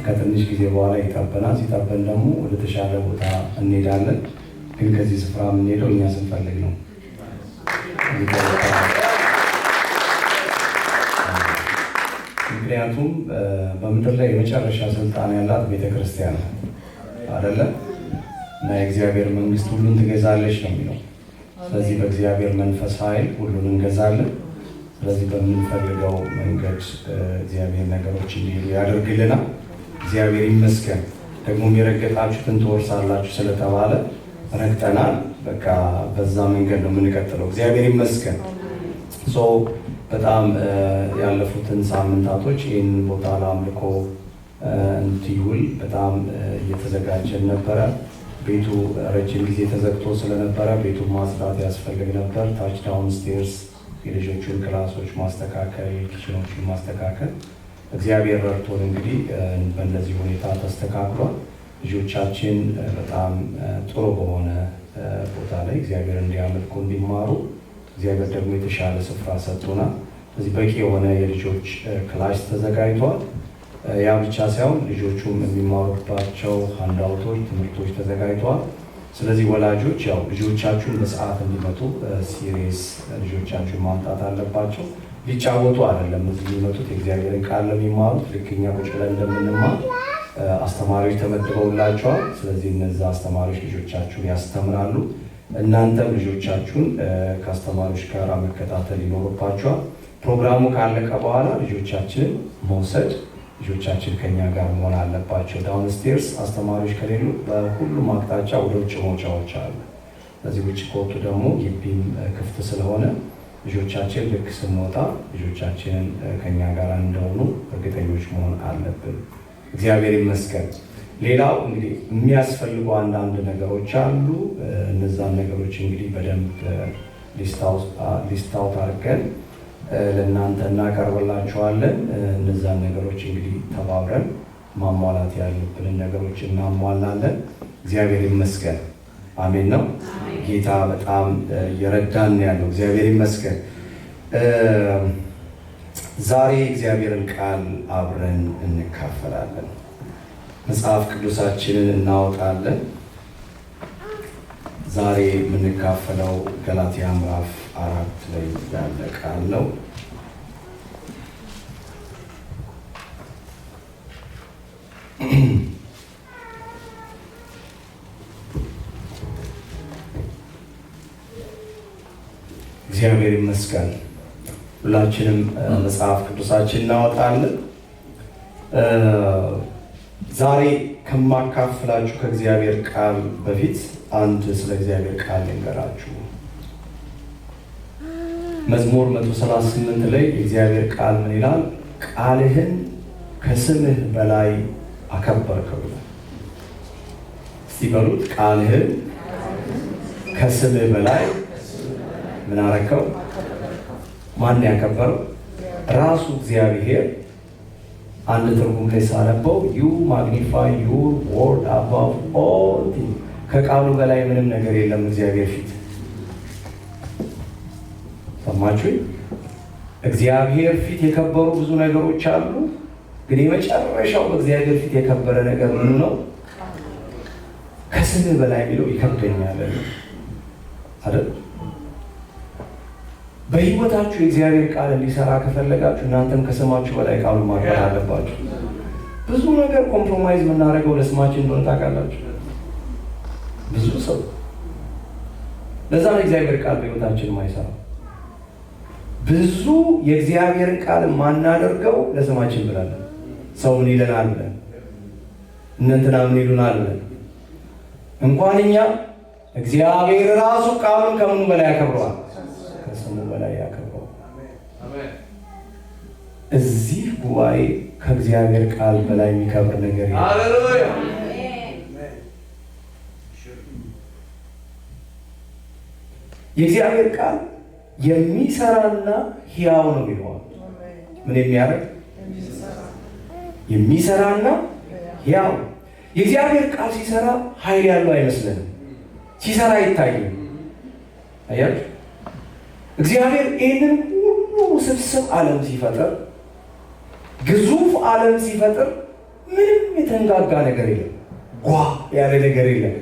ከትንሽ ጊዜ በኋላ ይጠበናል። ሲጠበን ደግሞ ወደ ተሻለ ቦታ እንሄዳለን። ግን ከዚህ ስፍራ የምንሄደው እኛ ስንፈልግ ነው። ምክንያቱም በምድር ላይ የመጨረሻ ስልጣን ያላት ቤተክርስቲያን አይደለም እና የእግዚአብሔር መንግስት ሁሉን ትገዛለች ነው የሚለው። ስለዚህ በእግዚአብሔር መንፈስ ኃይል ሁሉን እንገዛለን። ስለዚህ በምንፈልገው መንገድ እግዚአብሔር ነገሮች እንዲሄዱ ያደርግልናል። እግዚአብሔር ይመስገን። ደግሞ የረገጣችሁትን ትወርሳላችሁ ስለተባለ ረግጠናል። በቃ በዛ መንገድ ነው የምንቀጥለው። እግዚአብሔር ይመስገን። በጣም ያለፉትን ሳምንታቶች ይህንን ቦታ ለአምልኮ እንዲውል በጣም እየተዘጋጀን ነበረ። ቤቱ ረጅም ጊዜ ተዘግቶ ስለነበረ ቤቱን ማጽዳት ያስፈልግ ነበር። ታች ዳውን ስቴርስ የልጆቹን ክላሶች ማስተካከል፣ ኪችኖቹን ማስተካከል እግዚአብሔር ረድቶን እንግዲህ በእነዚህ ሁኔታ ተስተካክሏል። ልጆቻችን በጣም ጥሩ በሆነ ቦታ ላይ እግዚአብሔር እንዲያመልኩ እንዲማሩ እግዚአብሔር ደግሞ የተሻለ ስፍራ ሰጥቶናል። ስለዚህ በቂ የሆነ የልጆች ክላስ ተዘጋጅቷል። ያ ብቻ ሳይሆን ልጆቹም የሚማሩባቸው ሃንዳውቶች፣ ትምህርቶች ተዘጋጅተዋል። ስለዚህ ወላጆች ያው ልጆቻችሁን በሰዓት እንዲመጡ ሲሪየስ ልጆቻችሁን ማምጣት አለባቸው። ሊጫወቱ አይደለም እዚህ የሚመጡት፣ የእግዚአብሔርን ቃል ለሚማሩት ልክ እኛ ቁጭ ብለን እንደምንማር አስተማሪዎች ተመድበውላቸዋል። ስለዚህ እነዛ አስተማሪዎች ልጆቻችሁን ያስተምራሉ። እናንተም ልጆቻችሁን ከአስተማሪዎች ጋር መከታተል ይኖርባቸዋል። ፕሮግራሙ ካለቀ በኋላ ልጆቻችንን መውሰድ፣ ልጆቻችን ከኛ ጋር መሆን አለባቸው። ዳውን ስቴርስ አስተማሪዎች ከሌሉ በሁሉም አቅጣጫ ወደ ውጭ መውጫዎች አሉ። ከዚህ ውጭ ከወጡ ደግሞ ግቢም ክፍት ስለሆነ ልጆቻችን ልክ ስንወጣ ልጆቻችንን ከኛ ጋር እንደሆኑ እርግጠኞች መሆን አለብን። እግዚአብሔር ይመስገን። ሌላው እንግዲህ የሚያስፈልጉ አንዳንድ ነገሮች አሉ። እነዛን ነገሮች እንግዲህ በደንብ ሊስታውት አድርገን ለእናንተ እናቀርብላችኋለን። እነዛን ነገሮች እንግዲህ ተባብረን ማሟላት ያሉብንን ነገሮች እናሟላለን። እግዚአብሔር ይመስገን። አሜን ነው። ጌታ በጣም እየረዳን ያለው እግዚአብሔር ይመስገን። ዛሬ እግዚአብሔርን ቃል አብረን እንካፈላለን። መጽሐፍ ቅዱሳችንን እናወጣለን። ዛሬ የምንካፈለው ገላትያ ምዕራፍ 4 ላይ ያለ ቃል ነው። እግዚአብሔር ይመስገን። ሁላችንም መጽሐፍ ቅዱሳችን እናወጣለን። ዛሬ ከማካፍላችሁ ከእግዚአብሔር ቃል በፊት አንድ ስለ እግዚአብሔር ቃል ልንገራችሁ። መዝሙር 138 ላይ የእግዚአብሔር ቃል ምን ይላል? ቃልህን ከስምህ በላይ አከበርከው። እስቲ በሉት፣ ቃልህን ከስምህ በላይ ምን አረከው? ማን ያከበረው? ራሱ እግዚአብሔር። አንድ ትርጉም ላይ ሳነበው ዩ ማግኒፋይ ዩር ወርድ አባቭ ኦል ቲንግ፣ ከቃሉ በላይ ምንም ነገር የለም እግዚአብሔር ፊት። ሰማችሁ? እግዚአብሔር ፊት የከበሩ ብዙ ነገሮች አሉ፣ ግን የመጨረሻው በእግዚአብሔር ፊት የከበረ ነገር ምኑ ነው? ከስምህ በላይ የሚለው ይከብደኛል አይደል? በህይወታችሁ የእግዚአብሔር ቃል እንዲሰራ ከፈለጋችሁ እናንተም ከስማችሁ በላይ ቃሉን ማክበር አለባችሁ። ብዙ ነገር ኮምፕሮማይዝ የምናደርገው ለስማችን እንደሆነ ታውቃላችሁ። ብዙ ሰው ለዛ ነው የእግዚአብሔር ቃል በህይወታችን የማይሰራ። ብዙ የእግዚአብሔርን ቃል የማናደርገው ለስማችን ብለን፣ ሰው ምን ይለናል ብለን፣ እነንትና ምን ይሉናል ብለን። እንኳን እኛ እግዚአብሔር ራሱ ቃሉን ከምኑ በላይ ያከብረዋል? ከስሙ በላይ ያከብረዋል። እዚህ ጉባኤ ከእግዚአብሔር ቃል በላይ የሚከብር ነገር የለም። ሃሌሉያ! የእግዚአብሔር ቃል የሚሰራና ሕያው ነው ይለዋል። ምን የሚያደርግ? የሚሰራና ሕያው። የእግዚአብሔር ቃል ሲሰራ ኃይል ያለው አይመስልንም። ሲሰራ አይታይም። አያችሁ? እግዚአብሔር ይህንን ሁሉ ውስብስብ ዓለም ሲፈጥር፣ ግዙፍ ዓለም ሲፈጥር ምንም የተንጋጋ ነገር የለም፣ ጓ ያለ ነገር የለም።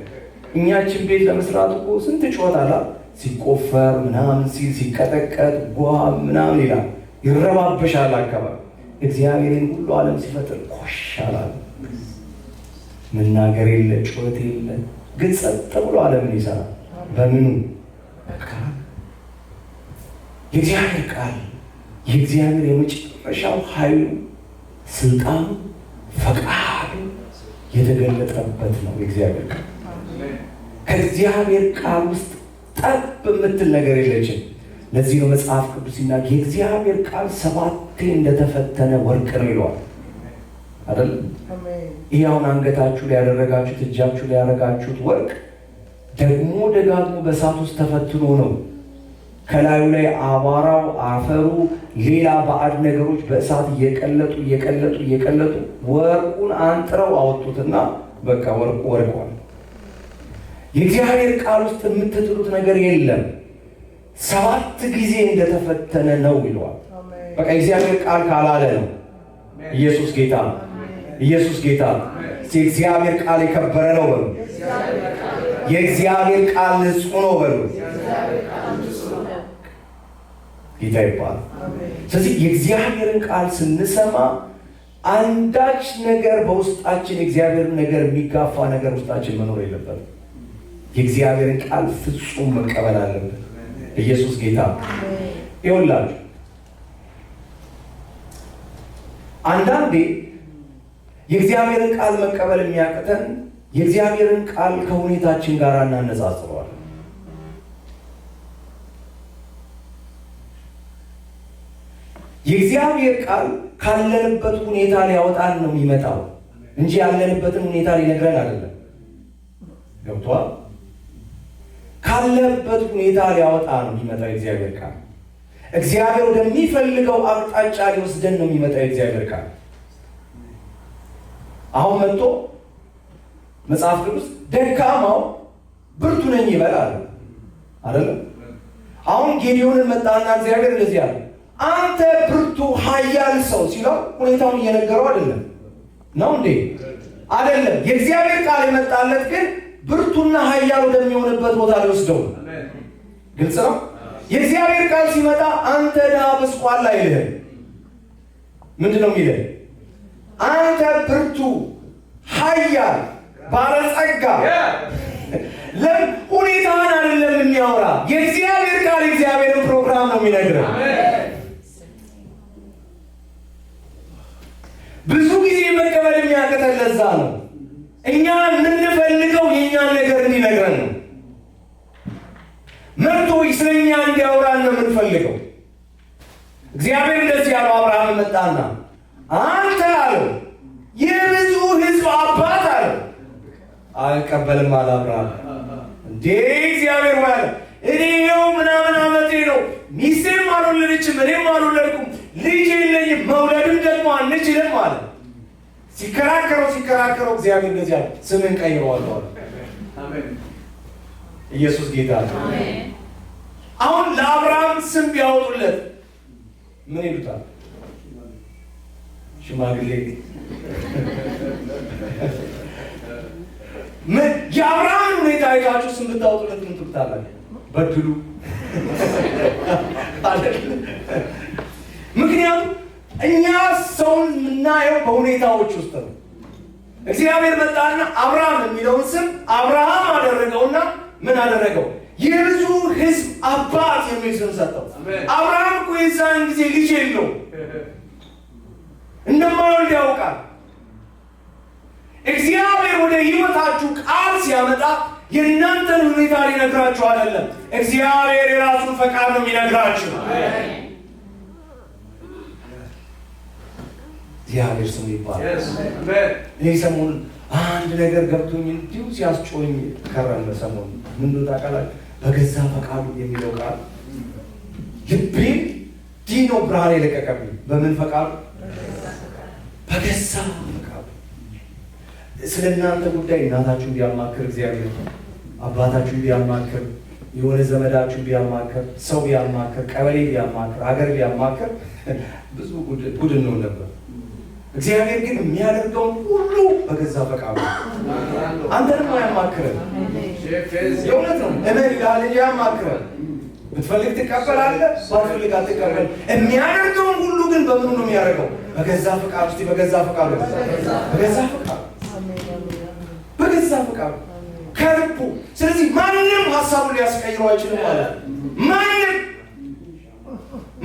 እኛችን ቤት ለመስራት እኮ ስንት ጩኸት አላ ሲቆፈር ምናምን ሲል ሲቀጠቀጥ ጓ ምናምን ይላል፣ ይረባበሻል አካባቢ። እግዚአብሔርን ሁሉ ዓለም ሲፈጥር ኮሽ አላለ። መናገር የለ ጩኸት የለ፣ ግን ጸጥ ብሎ ዓለምን ይሰራል። በምኑ? የእግዚአብሔር ቃል የእግዚአብሔር የመጨረሻው ኃይሉ፣ ስልጣኑ፣ ፈቃዱ የተገለጠበት ነው የእግዚአብሔር ቃል። ከእግዚአብሔር ቃል ውስጥ ጠብ የምትል ነገር የለችም። ለዚህ ነው መጽሐፍ ቅዱስ ሲናገር የእግዚአብሔር ቃል 7 እንደተፈተነ ወርቅ ነው ይለዋል አይደል? ይህ አሁን አንገታችሁ ላይ ያደረጋችሁት እጃችሁ ላይ ያደረጋችሁት ወርቅ ደግሞ ደጋግሞ በእሳት ውስጥ ተፈትኖ ነው። ከላዩ ላይ አቧራው፣ አፈሩ፣ ሌላ ባዕድ ነገሮች በእሳት እየቀለጡ ወርቁን አንጥረው አወጡትና በቃ ወርቁ ወርቋል። የእግዚአብሔር ቃል ውስጥ የምትጥሉት ነገር የለም። 7 ጊዜ እንደተፈተነ ነው ይለዋል። በቃ የእግዚአብሔር ቃል ካላለ ነው። ኢየሱስ ጌታ ነው። ኢየሱስ ጌታ ነው። የእግዚአብሔር ቃል የከበረ ነው በሉ። የእግዚአብሔር ቃል ንጹሕ ነው በሉ። ጌታ ይባላል። ስለዚህ የእግዚአብሔርን ቃል ስንሰማ አንዳች ነገር በውስጣችን የእግዚአብሔርን ነገር የሚጋፋ ነገር ውስጣችን መኖር የለበትም። የእግዚአብሔርን ቃል ፍጹም መቀበል አለብን። ኢየሱስ ጌታ ይሁንላችሁ። አንዳንዴ የእግዚአብሔርን ቃል መቀበል የሚያቅተን የእግዚአብሔርን ቃል ከሁኔታችን ጋር እናነጻጽረዋለን። የእግዚአብሔር ቃል ካለንበት ሁኔታ ሊያወጣን ነው የሚመጣው እንጂ ያለንበትን ሁኔታ ሊነግረን አይደለም። ገብቷል? ካለበት ሁኔታ ሊያወጣ ነው የሚመጣው የእግዚአብሔር ቃል። እግዚአብሔር ወደሚፈልገው አቅጣጫ ሊወስደን ነው የሚመጣው የእግዚአብሔር ቃል። አሁን መጥቶ መጽሐፍ ቅዱስ ደካማው ብርቱ ነኝ ይበላል አይደለም? አሁን ጌዲዮንን መጣና እግዚአብሔር እንደዚህ አለ፣ አንተ ብርቱ ኃያል ሰው ሲለው ሁኔታውን እየነገረው አይደለም ነው እንዴ? አይደለም። የእግዚአብሔር ቃል የመጣለት ግን ብርቱና ኃያል ወደሚሆንበት ቦታ ሊወስደው ነው። ግልጽ ነው። የእግዚአብሔር ቃል ሲመጣ አንተ ድሃ ብስቋላ አይልህም። ምንድን ነው የሚልህ? አንተ ብርቱ ኃያል ባለጸጋ። ሁኔታን አይደለም የሚያወራ የእግዚአብሔር ቃል የእግዚአብሔርን ፕሮግራም ነው የሚነግረው። ብዙ ጊዜ መቀበል የሚያቅተን ለዛ ነው። እኛ የምንፈልገው የእኛን ነገር እንዲነግረን ነው። መጥቶ ስለኛ እንዲያወራን ነው የምንፈልገው። እግዚአብሔር እንደዚህ ያለው አብርሃም መጣና አንተ አለው የብዙ ሕዝብ አባት አለው። አልቀበልም አለ አብርሃም። እንዴ እግዚአብሔር ማለት እኔ ይኸው ምናምን ዓመቴ ነው፣ ሚስቴም አልወለደችም፣ እኔም አልወለድኩም፣ ልጅ የለኝም፣ መውለድም ደግሞ አንችልም አለ። ሲከራከረው እግዚአብሔር እንደዚህ አለ፣ ስምን ቀይረዋለሁ አለ። ኢየሱስ ጌታ ነው። አሁን ለአብርሃም ስም ቢያወጡለት ምን ይሉታል? ሽማግሌ። የአብርሃም ሁኔታ አይታችሁ ስም ብታወጡለት ምን ትሉታላችሁ? በድሉ። ምክንያቱም እኛ ሰውን የምናየው በሁኔታዎች ውስጥ ነው። እግዚአብሔር መጣና አብርሃም የሚለውን ስም አብርሃም አደረገውና ምን አደረገው? የብዙ ሕዝብ አባት የሚል ስም ሰጠው። አብርሃም እኮ የዛን ጊዜ ልጅ የለው፣ እንደማይወልድ ያውቃል። እግዚአብሔር ወደ ሕይወታችሁ ቃል ሲያመጣ የእናንተን ሁኔታ ሊነግራችሁ አይደለም። እግዚአብሔር የራሱን ፈቃድ ነው የሚነግራችሁ። እግዚአብሔር ስሙ ይባላል። እኔ ሰሞኑን አንድ ነገር ገብቶኝ እንዲሁ ሲያስጮኝ ከረመ። ሰሞኑን ምን ታውቃላችሁ? በገዛ ፈቃዱ የሚለው ቃል ልቤ ዲኖ ብርሃን የለቀቀብኝ። በምን ፈቃዱ? በገዛ ፈቃዱ። ስለ እናንተ ጉዳይ እናታችሁ ቢያማክር እግዚአብሔር፣ አባታችሁ ቢያማክር፣ የሆነ ዘመዳችሁ ቢያማክር፣ ሰው ቢያማክር፣ ቀበሌ ቢያማክር፣ ሀገር ቢያማክር ብዙ ጉድ ነው ነበር። እግዚአብሔር ግን የሚያደርገው ሁሉ በገዛ ፈቃዱ አንተንም አያማክርም። የእውነት ነው። እመን ይላል እንጂ አያማክርም። ብትፈልግ ትቀበላለህ፣ ባትፈልግ አትቀበል። የሚያደርገውን ሁሉ ግን በምኑ ነው የሚያደርገው? በገዛ ፈቃዱ። እስቲ በገዛ ፈቃዱ፣ በገዛ ፈቃዱ፣ በገዛ ፈቃዱ ከልቡ። ስለዚህ ማንም ሀሳቡን ሊያስቀይረው አይችልም ማለት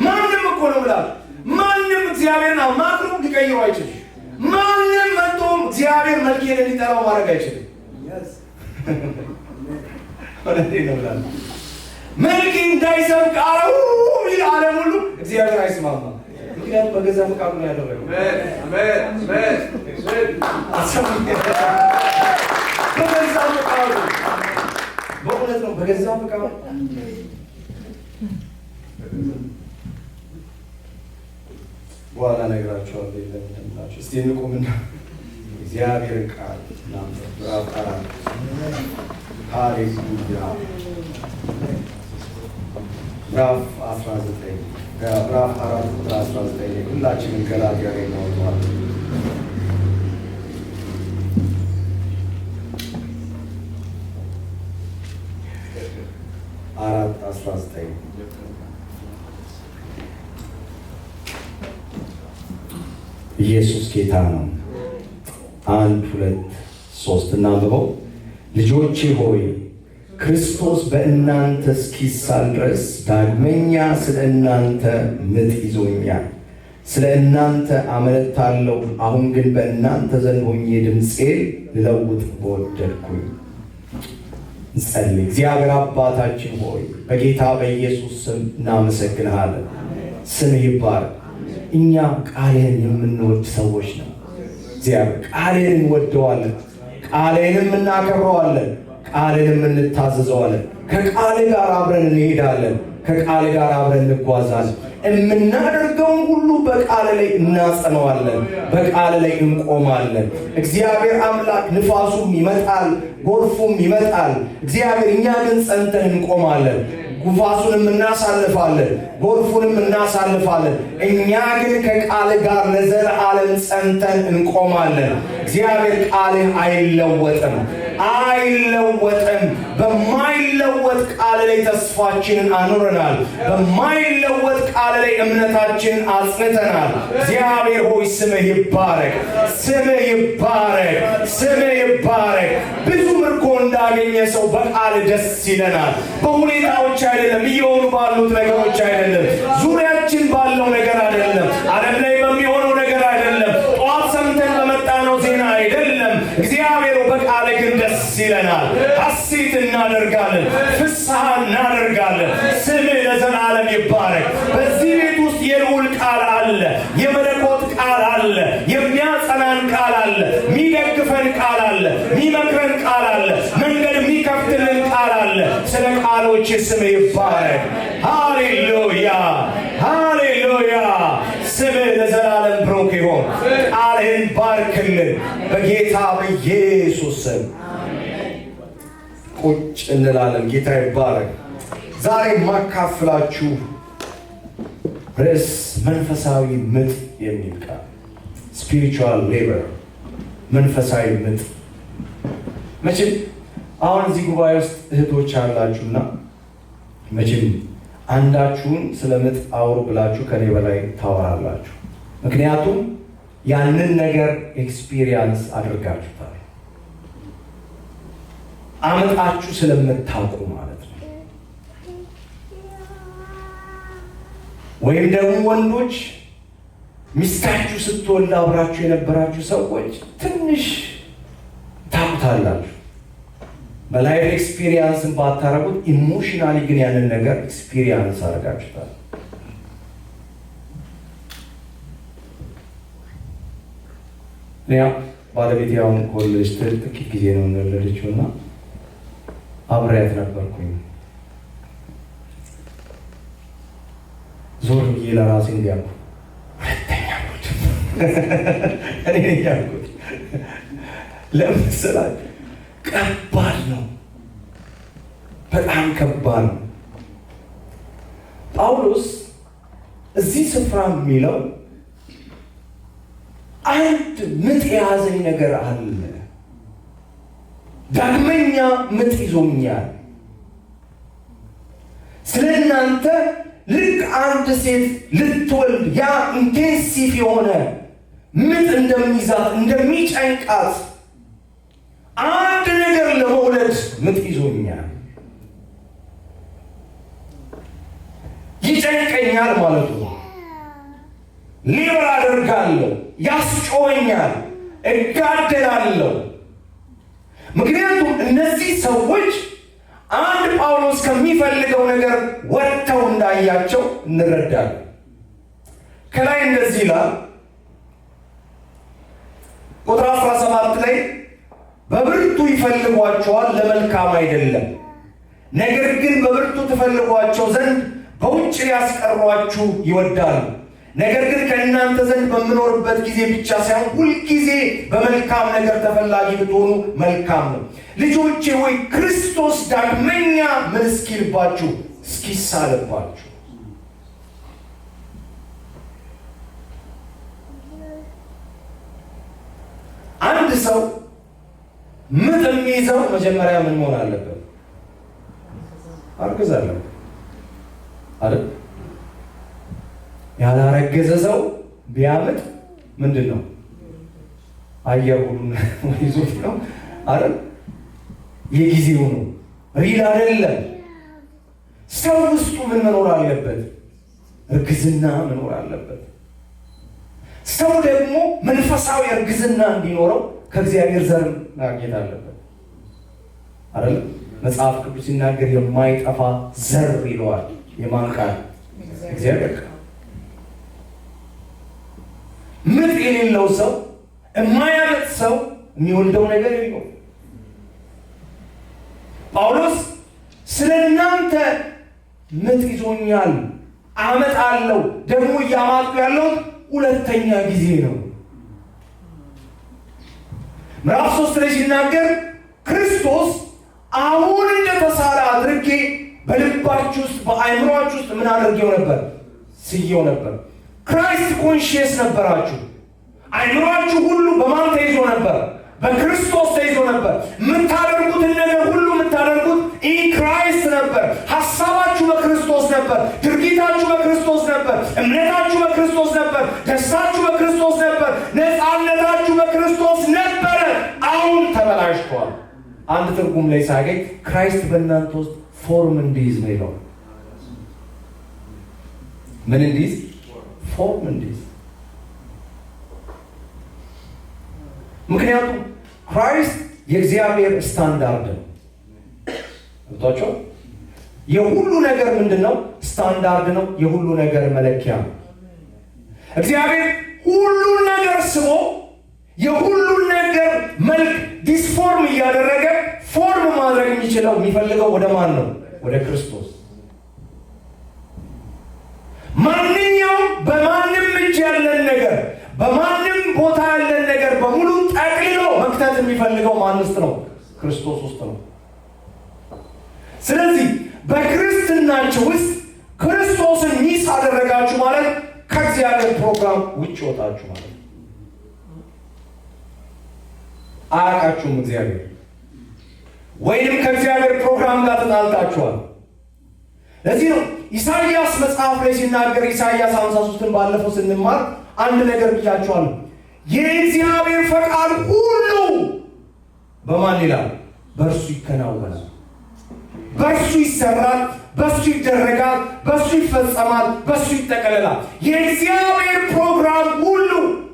ማንም እኮ ነው ብላ ማንም እግዚአብሔርን አማክሮ ሊቀይረው አይችልም። ማንም መጥቶም እግዚአብሔር መልኬን እንዲጠራው ማድረግ አይችልም። ወደኔ ነው ብላ መልክ እንዳይሰብክ አረው ይል ዓለም ሁሉ እግዚአብሔር አይስማማም። ምክንያቱም በገዛ ፈቃዱ ነው ያደረገው። በገዛ ፈቃዱ፣ በእውነት ነው በገዛ ፈቃዱ። በኋላ እነግራቸዋለሁ እንደምንላቸው። እስቲ እንቁምና እግዚአብሔር ቃል ምዕራፍ 4 ሃሌሉያ ምዕራፍ 19 ምዕራፍ 4 ቁጥር 19 ሁላችንም ገላትያ ያገኘው ማለት 4:19 ኢየሱስ ጌታ ነው። 1 2 3 እናንብበው። ልጆቼ ሆይ ክርስቶስ በእናንተ እስኪሳል ድረስ ዳግመኛ ስለ እናንተ ምጥ ይዞኛል። ስለ እናንተ አመነታለሁ። አሁን ግን በእናንተ ዘንድ ሆኜ ድምፄን ልለውጥ በወደድኩኝ። እንጸልይ። እግዚአብሔር አባታችን ሆይ በጌታ በኢየሱስ ስም እናመሰግንሃለን። ስምህ ይባረክ። እኛ ቃልህን የምንወድ ሰዎች ነው። እግዚአብሔር ቃልህን እንወደዋለን፣ ቃልህንም እናከብረዋለን፣ ቃልህንም እንታዘዘዋለን። ከቃልህ ጋር አብረን እንሄዳለን፣ ከቃልህ ጋር አብረን እንጓዛለን። የምናደርገውን ሁሉ በቃል ላይ እናጸነዋለን፣ በቃል ላይ እንቆማለን። እግዚአብሔር አምላክ ንፋሱም ይመጣል፣ ጎርፉም ይመጣል። እግዚአብሔር እኛ ግን ጸንተን እንቆማለን። ጉፋሱንም እናሳልፋለን፣ ጎርፉንም እናሳልፋለን። እኛ ግን ከቃል ጋር ለዘላለም ጸንተን እንቆማለን። እግዚአብሔር ቃልህ አይለወጥም፣ አይለወጥም። በማይለወጥ ቃል ላይ ተስፋችንን አኑረናል። በማይለወጥ ቃል ላይ እምነታችንን አጽንተናል። እግዚአብሔር ሆይ ስምህ ይባረክ፣ ስምህ ይባረክ፣ ስምህ ይባረክ። ብዙ ምርኮ እንዳገኘ ሰው በቃል ደስ ይለናል። በሁኔታዎች አይደለም፣ እየሆኑ ባሉት ነገሮች አይደለም፣ ዙሪያችን ባለው ነገር አይደለም፣ ዓለም ላይ በሚሆነው ነገር አይደለም፣ ጠዋት ሰምተን በመጣነው ዜና አይደለም። እግዚአብሔር በቃል ግን ደስ ይለናል፣ ሐሴት እናደርጋለን፣ ፍስሐ እናደርጋለን። ስምህ ለዘላለም ይባረክ። በዚህ ቤት ውስጥ የልዑል ቃል አለ፣ የመለኮት ቃል አለ፣ የሚያጸናን ቃል አለ፣ የሚደግፈን ቃል አለ፣ የሚመክረን ቃል አለ፣ መንገድ የሚከፍትልን ቃል አለ። ስለ ቃሎች ስምህ ይባረክ። ሃሌሉያ ሃሌሉያ። ስምህ ለዘላለም ብሩክ ይሁን። ቃልህን ባርክልን በጌታ በኢየሱስ ስም። ቁጭ እንላለን። ጌታ ይባረክ። ዛሬ ማካፍላችሁ ርዕስ መንፈሳዊ ምጥ የሚል ቃል፣ ስፒሪቹዋል ሌበር፣ መንፈሳዊ ምጥ። መቼም አሁን እዚህ ጉባኤ ውስጥ እህቶች አላችሁና መቼም አንዳችሁን ስለ ምጥ አውሩ ብላችሁ ከኔ በላይ ታወራላችሁ። ምክንያቱም ያንን ነገር ኤክስፒሪየንስ አድርጋችሁታል፣ አመጣችሁ ስለምታውቁ ማለት ነው። ወይም ደግሞ ወንዶች ሚስታችሁ ስትወልድ አብራችሁ የነበራችሁ ሰዎች ትንሽ ታውቁታላችሁ። በላይፍ ኤክስፒሪየንስን ባታረጉት ኢሞሽናሊ ግን ያንን ነገር ኤክስፒሪየንስ አድርጋችሁታል። ያ ባለቤት ያውን ኮሌጅ ጥቂት ጊዜ ነው እንደወለደችው እና አብሬያት ነበርኩኝ። ዞር ብዬ ለራሴ እንዲያልኩ ሁለተኛ ሞት እኔ ያልኩት ለምን ስላችሁ ከባድ ነው፣ በጣም ከባድ ነው። ጳውሎስ እዚህ ስፍራ የሚለው አንድ ምጥ የያዘኝ ነገር አለ። ዳግመኛ ምጥ ይዞኛል። ስለ እናንተ ልክ አንድ ሴት ልትወልድ ያ ኢንቴንሲቭ የሆነ ምጥ እንደሚይዛት እንደሚጨንቃት አንድ ነገር ለመውለድ ምጥ ይዞኛል። ይጨንቀኛል ማለቱ ነው። ሊበር አደርጋለሁ፣ ያስጮኸኛል፣ እጋደላለሁ። ምክንያቱም እነዚህ ሰዎች አንድ ጳውሎስ ከሚፈልገው ነገር ወጥተው እንዳያቸው እንረዳለን። ከላይ እንደዚህ ይላል ቁጥር 17 ላይ በብርቱ ይፈልጓቸዋል፣ ለመልካም አይደለም። ነገር ግን በብርቱ ትፈልጓቸው ዘንድ በውጭ ሊያስቀሯችሁ ይወዳሉ። ነገር ግን ከእናንተ ዘንድ በምኖርበት ጊዜ ብቻ ሳይሆን ሁልጊዜ በመልካም ነገር ተፈላጊ ብትሆኑ መልካም ነው። ልጆቼ ሆይ ክርስቶስ ዳግመኛ ምን እስኪልባችሁ እስኪሳልባችሁ። አንድ ሰው ምጥ የሚይዘው መጀመሪያ ምን መሆን አለበት? አርግዛለሁ አይደል? ያላረገዘ ሰው ቢያምጥ ምንድን ነው? አየር ሁሉ ይዞት ነው አይደል? የጊዜው ነው፣ ሪል አይደለም። ሰው ውስጡ ምን መኖር አለበት? እርግዝና መኖር አለበት። ሰው ደግሞ መንፈሳዊ እርግዝና እንዲኖረው ከእግዚአብሔር ዘር ማግኘት አለበት አይደል? መጽሐፍ ቅዱስ ሲናገር የማይጠፋ ዘር ይለዋል። የማን ቃል? እግዚአብሔር ቃል። ምጥ የሌለው ሰው፣ የማያምጥ ሰው የሚወልደው ነገር የለው። ጳውሎስ ስለ እናንተ ምጥ ይዞኛል፣ አመጣለሁ፣ ደግሞ እያማጥኩ ያለው ሁለተኛ ጊዜ ነው። ምዕራፍ 3 ላይ ሲናገር ክርስቶስ አሁን እንደተሳለ አድርጌ በልባችሁ ውስጥ በአእምሯችሁ ውስጥ ምን አድርጌው ነበር? ስየው ነበር። ክራይስት ኮንሺየስ ነበራችሁ። አእምሯችሁ ሁሉ በማን ተይዞ ነበር? በክርስቶስ ተይዞ ነበር። የምታደርጉትን ነገር ሁሉ የምታደርጉት ኢን ክራይስት ነበር። ሀሳባችሁ በክርስቶስ ነበር። ድርጊታችሁ በክርስቶስ ነበር። እምነታችሁ በክርስቶስ ነበር። ደስታችሁ በክርስቶስ ነበር። ነፃነታችሁ በክርስቶስ ነበረ። አሁን ተበላሽቷል። አንድ ትርጉም ላይ ሳገኝ ክራይስት በእናንተ ውስጥ ፎርም እንዲይዝ ነው ይለው። ምን እንዲይዝ? ፎርም እንዲይዝ። ምክንያቱም ክራይስት የእግዚአብሔር ስታንዳርድ ነው። እርቷቸው የሁሉ ነገር ምንድን ነው? ስታንዳርድ ነው። የሁሉ ነገር መለኪያ ነው። እግዚአብሔር ሁሉን ነገር ስቦ የሁሉን ነገር መልክ ዲስፎርም እያደረገ ፎርም ማድረግ የሚችለው የሚፈልገው ወደ ማን ነው? ወደ ክርስቶስ። ማንኛውም በማንም እጅ ያለን ነገር፣ በማንም ቦታ ያለን ነገር በሙሉ ጠቅልሎ መክተት የሚፈልገው ማን ውስጥ ነው? ክርስቶስ ውስጥ ነው። ስለዚህ በክርስትናችሁ ውስጥ ክርስቶስን ሚስ አደረጋችሁ ማለት ከእግዚአብሔር ፕሮግራም ውጭ ወጣችሁ ማለት ነው። አያውቃችሁም እግዚአብሔር፣ ወይንም ከእግዚአብሔር ፕሮግራም ጋር ተጣልታችኋል። ለዚህ ነው ኢሳይያስ መጽሐፍ ላይ ሲናገር ኢሳይያስ 53ን ባለፈው ስንማር አንድ ነገር ብያችኋለሁ። የእግዚአብሔር ፈቃድ ሁሉ በማን ይላል? በእርሱ ይከናወናል፣ በእርሱ ይሰራል፣ በእሱ ይደረጋል፣ በእሱ ይፈጸማል፣ በእሱ ይጠቀለላል። የእግዚአብሔር ፕሮግራም ሁሉ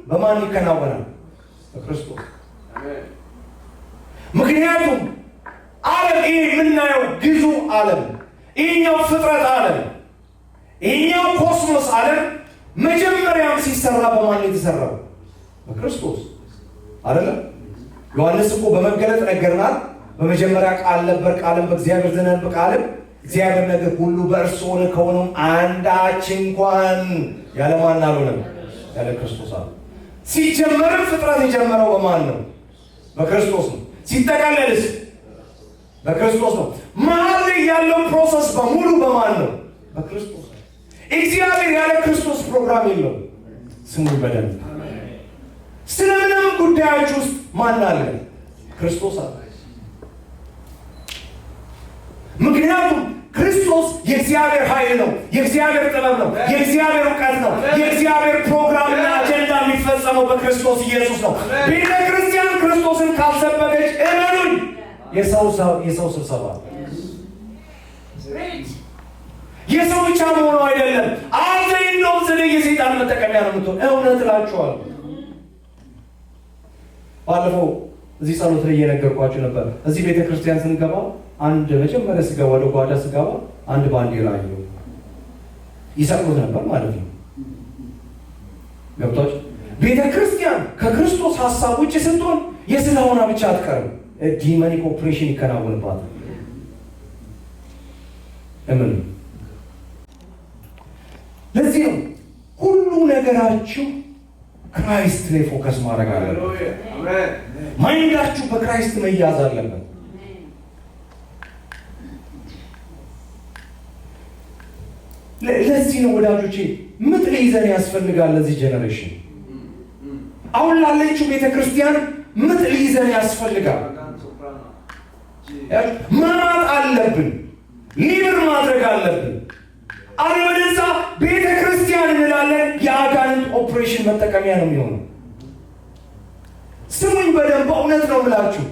በማን ይከናወናል? በክርስቶስ። ምክንያቱም ዓለም ይሄ የምናየው ግዙ ዓለም፣ ይሄኛው ፍጥረት ዓለም፣ ይሄኛው ኮስሞስ ዓለም መጀመሪያም ሲሰራ በማን የተሰራው? በክርስቶስ አይደለም? ዮሐንስ እኮ በመገለጥ ነገርናል። በመጀመሪያ ቃል ነበር፣ ቃልም በእግዚአብሔር ዘንድ ነበር፣ ቃልም እግዚአብሔር ነገር ሁሉ በእርሱ ሆነ፣ ከሆነም አንዳች እንኳን ያለ ማን አልሆነም? ያለ ክርስቶስ አለ። ሲጀመርም ፍጥረት የጀመረው በማን ነው? በክርስቶስ ነው። ሲጠቃለልስ በክርስቶስ ነው። መሀል ላይ ያለው ፕሮሰስ በሙሉ በማን ነው? በክርስቶስ ነው። እግዚአብሔር ያለ ክርስቶስ ፕሮግራም የለውም። ስሙ በደንብ ስለምንም ጉዳዮች ውስጥ ማን አለ? ክርስቶስ አለ። ምክንያቱም ክርስቶስ የእግዚአብሔር ኃይል ነው፣ የእግዚአብሔር ጥበብ ነው፣ የእግዚአብሔር እውቀት ነው። የእግዚአብሔር ፕሮግራምና አጀንዳ የሚፈጸመው በክርስቶስ ኢየሱስ ነው። ቤተ ክርስቲያን ክርስቶስን ካልሰበከች እመኑኝ የሰው ስብሰባ የሰው ብቻ መሆኑ አይደለም። እንደውም ስለ የሰይጣን መጠቀሚያ ነው የምትሆን። እውነት እላችኋለሁ። ባለፈው እዚህ ጸሎት ላይ እየነገርኳችሁ ነበር። እዚህ ቤተ ክርስቲያን ስንገባ አንድ መጀመሪያ ስገባ ወደ ጓዳ ስገባ አንድ ባንዲራ አየሁ። ይሰቅሉት ነበር ማለት ነው። ገብቷችሁ? ቤተ ክርስቲያን ከክርስቶስ ሀሳብ ውጭ ስትሆን የስጋ ሆና ብቻ አትቀርም። ዲመኒክ ኦፕሬሽን ይከናወንባታል። እምን ለዚህ ነው ሁሉ ነገራችሁ ክራይስት ላይ ፎከስ ማድረግ አለበት። ማይንዳችሁ በክራይስት መያዝ አለበት። ለዚህ ነው ወዳጆቼ ምጥ ሊይዘን ያስፈልጋል። ለዚህ ጄኔሬሽን አሁን ላለችው ቤተክርስቲያን ምጥ ሊይዘን ያስፈልጋል። ማማጥ አለብን፣ ሊብር ማድረግ አለብን። አለበለዚያ ቤተክርስቲያን እንላለን፣ የአጋንንት ኦፕሬሽን መጠቀሚያ ነው የሚሆነው። ስሙኝ በደንብ በእውነት ነው ብላችሁ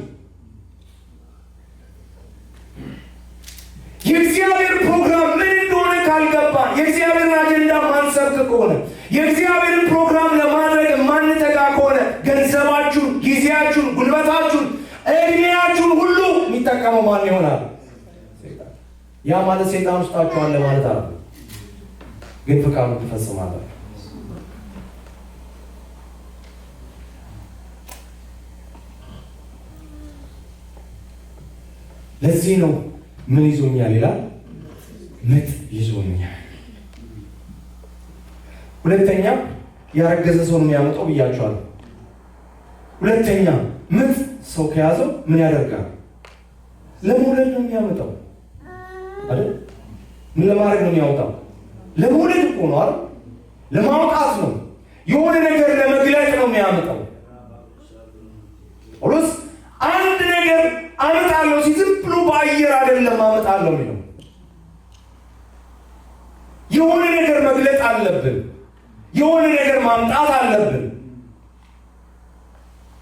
የእግዚአብሔር ፕሮግራም ምን እንደሆነ ካልገባን፣ የእግዚአብሔርን አጀንዳ ማንሰብክ ከሆነ፣ የእግዚአብሔርን ፕሮግራም ለማድረግ ማንተጋ ከሆነ ገንዘባችሁን፣ ጊዜያችሁን፣ ጉልበታችሁን፣ እድሜያችሁን ሁሉ የሚጠቀመው ማን ይሆናል? ያ ማለት ሰይጣን ውስጣችሁ አለ ማለት አለ። ግን ፍቃዱን ትፈጽማላችሁ። ለዚህ ነው ምን ይዞኛል ይላል? ምጥ ይዞኛል። ሁለተኛ ያረገዘ ሰው ነው የሚያመጣው ብያቸዋለሁ። ሁለተኛ ምጥ ሰው ከያዘው ምን ያደርጋል? ለመውለድ ነው የሚያመጣው አይደል? ምን ለማድረግ ነው የሚያወጣው? ለመውለድ እኮ ነው አይደል? ለማውጣት ነው። የሆነ ነገር ለመግለጥ ነው የሚያመጣው። ጳውሎስ አንድ ነገር አመጣለሁ ሲል ዝም ብሎ በአየር አይደለም አመጣለሁ የሚለው። የሆነ ነገር መግለጥ አለብን። የሆነ ነገር ማምጣት አለብን።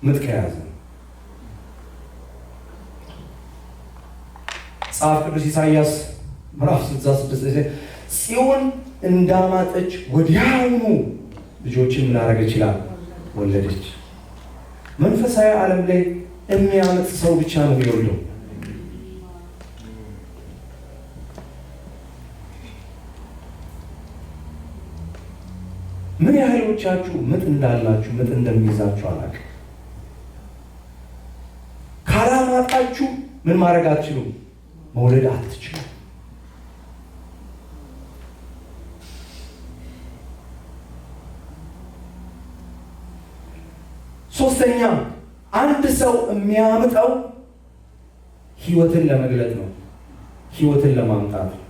ምጥ ከያዘ መጽሐፍ ቅዱስ ኢሳይያስ ምዕራፍ 66 ጽዮን እንዳማጠች ወዲያውኑ ልጆችን ምን አደረገች ይላል? ወለደች። መንፈሳዊ ዓለም ላይ የሚያመጥ ሰው ብቻ ነው የሚወልደው። ምን ያህሎቻችሁ ምጥ እንዳላችሁ ምጥ እንደሚይዛችሁ አላውቅም። ካላማጣችሁ ምን ማድረግ አትችሉም? መውለድ አትችሉም። ሶስተኛ አንድ ሰው የሚያምጠው ህይወትን ለመግለጥ ነው፣ ህይወትን ለማምጣት ነው።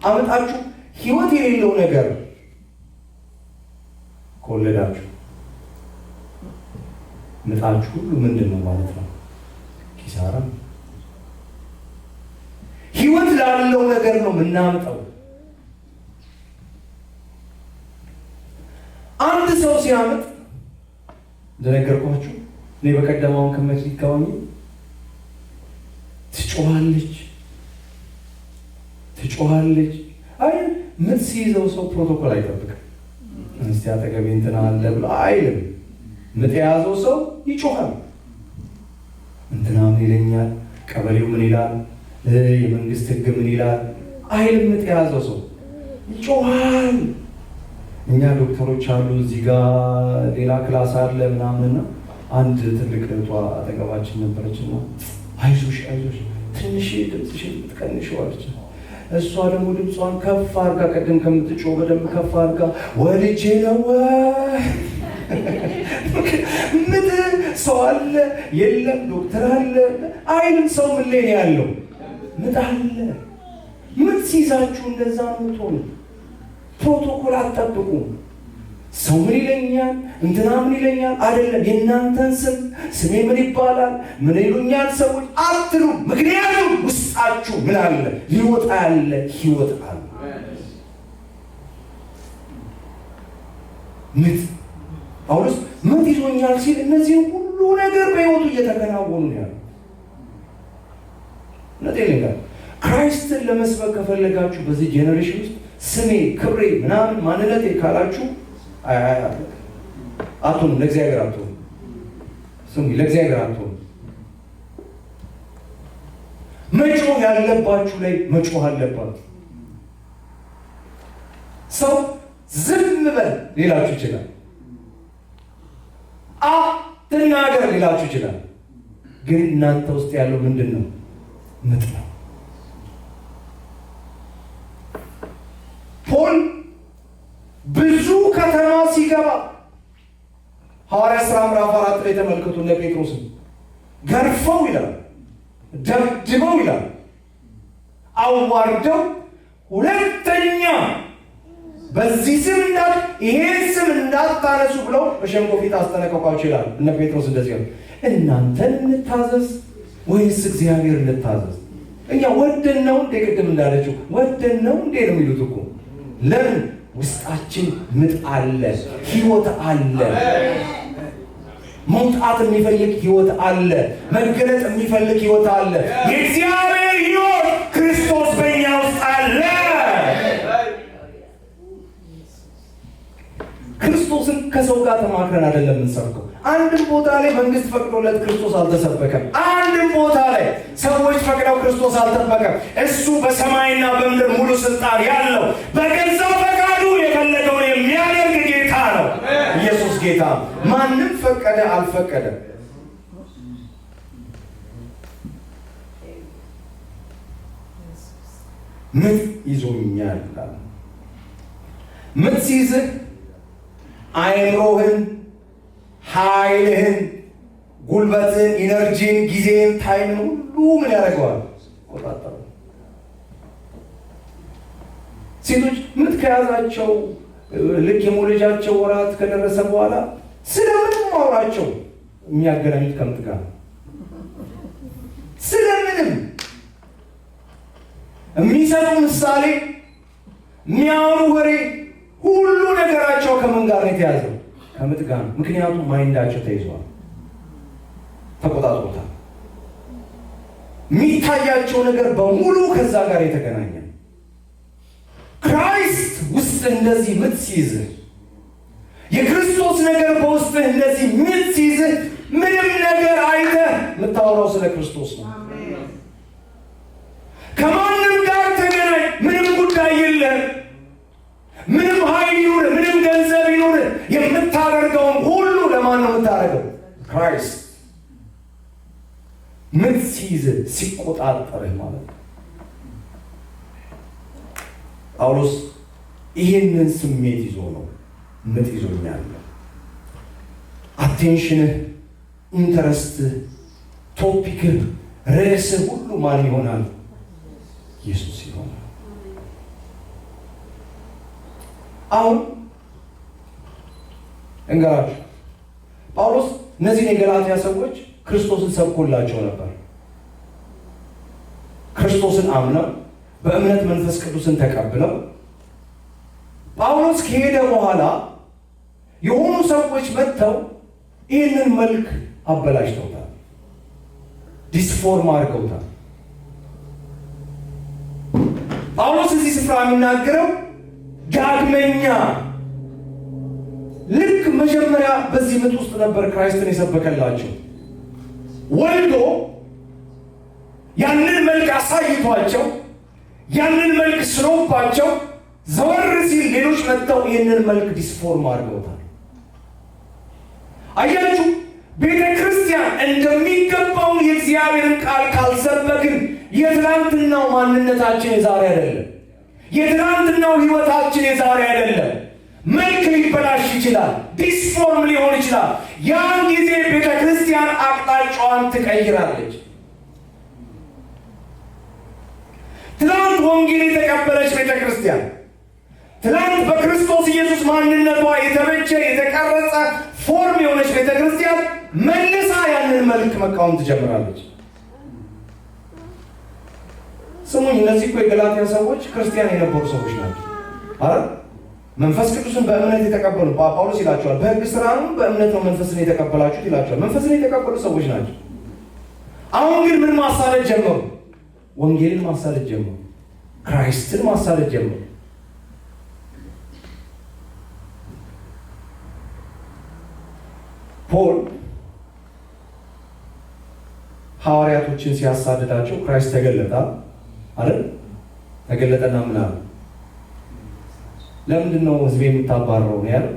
አመጣችሁ ህይወት የሌለው ነገር ከወለዳችሁ ምጣችሁ ሁሉ ምንድን ነው ማለት ነው? ኪሳራ። ህይወት ላለው ነገር ነው የምናምጠው። አንድ ሰው ሲያምጥ እንደነገርኳችሁ እኔ በቀደማውን ከመክሊት ጋር ትጮሃለች። አይ ምጥ ሲይዘው ሰው ፕሮቶኮል አይጠብቅም። እስቲ አጠገቤ እንትና አለ ብሎ አይልም። ምጥ የያዘው ሰው ይጮሃል። እንትና ምን ይለኛል፣ ቀበሌው ምን ይላል፣ የመንግስት ህግ ምን ይላል አይልም። ምጥ የያዘው ሰው ይጮሃል። እኛ ዶክተሮች አሉ እዚህ ጋር ሌላ ክላስ አለ ምናምንና አንድ ትልቅ እህቷ አጠገባችን ነበረችና አይዞሽ ትንሽ ድምፅሽን ትቀንሺው አለች። እሷ ደግሞ ድምጿን ከፍ አድርጋ ቅድም ከምትጮህ በደንብ ከፍ አድርጋ ወልጄ ነው ምጥ ሰው አለ የለም ዶክተር አለ አይልም። ሰው ምን ላይ ነው ያለው? ምጥ አለ። ምን ሲይዛችሁ እንደዛ ነው የምትሆኑ። ፕሮቶኮል አትጠብቁ። ሰው ምን ይለኛል እንትና ምን ይለኛል አይደለም። የእናንተን ስሜ ምን ይባላል ምን ይሉኛል ሰዎች አትሉ። ምክንያቱም ውስጣችሁ ምን አለ? ሊወጣ ያለ ህይወት አለ። ምጥ ጳውሎስ ምን ይዞኛል ሲል እነዚህ ሁሉ ነገር በህይወቱ እየተከናወኑ ነው ያለው። ነጥብ ክራይስትን ለመስበክ ከፈለጋችሁ በዚህ ጄኔሬሽን ውስጥ ስሜ ክብሬ ምናምን ማንነቴ ካላችሁ አትሆኑም። ለእግዚአብሔር አትሆኑም። ስሙ፣ ለእግዚአብሔር አትሆኑም። መጮህ ያለባችሁ ላይ መጮህ አለባችሁ። ሰው ዝም በል ሊላችሁ ይችላል። አትናገር ሊላችሁ ይችላል። ግን እናንተ ውስጥ ያለው ምንድን ነው? ምጥ ነው። ፖል ብዙ ከተማ ሲገባ ሐዋርያት ሥራ ምዕራፍ 4 ላይ ተመልከቱ። እነ ጴጥሮስን ገርፈው ይላል፣ ደብድበው ይላል፣ አዋርደው ሁለተኛ በዚህ ስም ይሄን ስም እንዳታነሱ ብለው በሸንጎ ፊት አስጠነቀቋቸው ይላል። እነ ጴጥሮስ እንደዚህ ነው፣ እናንተን እንታዘዝ ወይስ እግዚአብሔር እንታዘዝ? እኛ ወደን ነው እንደ ቅድም እንዳለችው ወደን ነው እንደ ነው የሚሉት እኮ። ለምን? ውስጣችን ምጥ አለ፣ ህይወት አለ፣ መውጣት የሚፈልግ ህይወት አለ፣ መገለጥ የሚፈልግ ህይወት አለ። የእግዚአብሔር ህይወት ክርስቶስ በእኛ ውስጥ አለ። ክርስቶስን ከሰው ጋር ተማክረን አይደለም የምንሰብከው። አንድም ቦታ ላይ መንግስት ፈቅዶለት ክርስቶስ አልተሰበከም። አንድም ቦታ ላይ ሰዎች ፈቅደው ክርስቶስ አልተሰበከም። እሱ በሰማይና በምድር ሙሉ ስልጣን ያለው በገዛ ፈቃዱ የፈለገውን የሚያደርግ ጌታ ነው። ኢየሱስ ጌታ። ማንም ፈቀደ አልፈቀደ ምጥ ይዞኛል። ምጥ ሲይዝህ አይምሮህን፣ ኃይልህን፣ ጉልበትን፣ ኢነርጂን፣ ጊዜን፣ ታይምን ሁሉ ምን ያደርገዋል? ቆጣጠሩ። ሴቶች ምጥ ከያዛቸው ልክ የመውለጃቸው ወራት ከደረሰ በኋላ ስለምንም ማውራቸው የሚያገናኙት ከምጥ ጋር ስለምንም የሚሰጡ ምሳሌ የሚያወሩ ወሬ ሁሉ ነገራቸው ከምን ጋር ነው የተያዘው? ከምጥ ጋር። ምክንያቱም ማይንዳቸው ተይዟል፣ ተቆጣጥሮታል። የሚታያቸው ነገር በሙሉ ከዛ ጋር የተገናኘ። ክራይስት ውስጥ እንደዚህ ምጥ ሲይዝህ፣ የክርስቶስ ነገር በውስጥህ እንደዚህ ምጥ ሲይዝህ፣ ምንም ነገር አይተህ የምታወራው ስለ ክርስቶስ ነው። ከማንም ጋር ተገናኝ፣ ምንም ጉዳይ የለም። ምንም ኃይል ይኑር፣ ምንም ገንዘብ ይኑር፣ የምታደርገውን ሁሉ ለማን ነው የምታደርገው? ክራይስት። ምጥ ሲይዝህ ሲቆጣጠርህ ማለት ነው። ጳውሎስ ይህንን ስሜት ይዞ ነው ምጥ ይዞኛል። አቴንሽንህ፣ ኢንተረስትህ፣ ቶፒክህ፣ ርዕስህ ሁሉ ማን ይሆናል? ኢየሱስ ይሆናል። አሁን እንገራችሁ ጳውሎስ እነዚህን የገላትያ ሰዎች ክርስቶስን ሰብኮላቸው ነበር። ክርስቶስን አምነው በእምነት መንፈስ ቅዱስን ተቀብለው ጳውሎስ ከሄደ በኋላ የሆኑ ሰዎች መጥተው ይህንን መልክ አበላሽተውታል፣ ዲስፎርም አድርገውታል። ጳውሎስ እዚህ ስፍራ የሚናገረው ዳግመኛ ልክ መጀመሪያ በዚህ ምጥ ውስጥ ነበር ክራይስትን የሰበከላቸው። ወልዶ ያንን መልክ አሳይቷቸው ያንን መልክ ስሮባቸው ዘወር ሲል ሌሎች መጥተው ይህንን መልክ ዲስፎርም አድርገውታል። አያችሁ፣ ቤተ ክርስቲያን እንደሚገባው የእግዚአብሔርን ቃል ካልሰበክን የትናንትናው ማንነታችን የዛሬ አይደለም። የትናንትናው ህይወታችን የዛሬ አይደለም። መልክ ሊበላሽ ይችላል፣ ዲስፎርም ሊሆን ይችላል። ያን ጊዜ ቤተ ክርስቲያን አቅጣጫዋን ትቀይራለች። ትናንት ወንጌል የተቀበለች ቤተክርስቲያን ትናንት በክርስቶስ ኢየሱስ ማንነቷ የተበጀ የተቀረጸ ፎርም የሆነች ቤተክርስቲያን መልሳ ያንን መልክ መቃወም ትጀምራለች። ስሙኝ፣ እነዚህ እኮ የገላትያ ሰዎች ክርስቲያን የነበሩ ሰዎች ናቸው። አረ መንፈስ ቅዱስን በእምነት የተቀበሉ ጳውሎስ ይላቸዋል። በሕግ ስራ ነው በእምነት ነው መንፈስን የተቀበላችሁት ይላቸዋል። መንፈስን የተቀበሉ ሰዎች ናቸው። አሁን ግን ምን ማሳደድ ጀመሩ? ወንጌልን ማሳደድ ጀመሩ። ክራይስትን ማሳደድ ጀመሩ። ፖል ሐዋርያቶችን ሲያሳድዳቸው ክራይስት ተገለጠ አይደል? ተገለጠና ምን አለ? ለምንድን ነው ህዝቤ የምታባረረው ነው ያለው?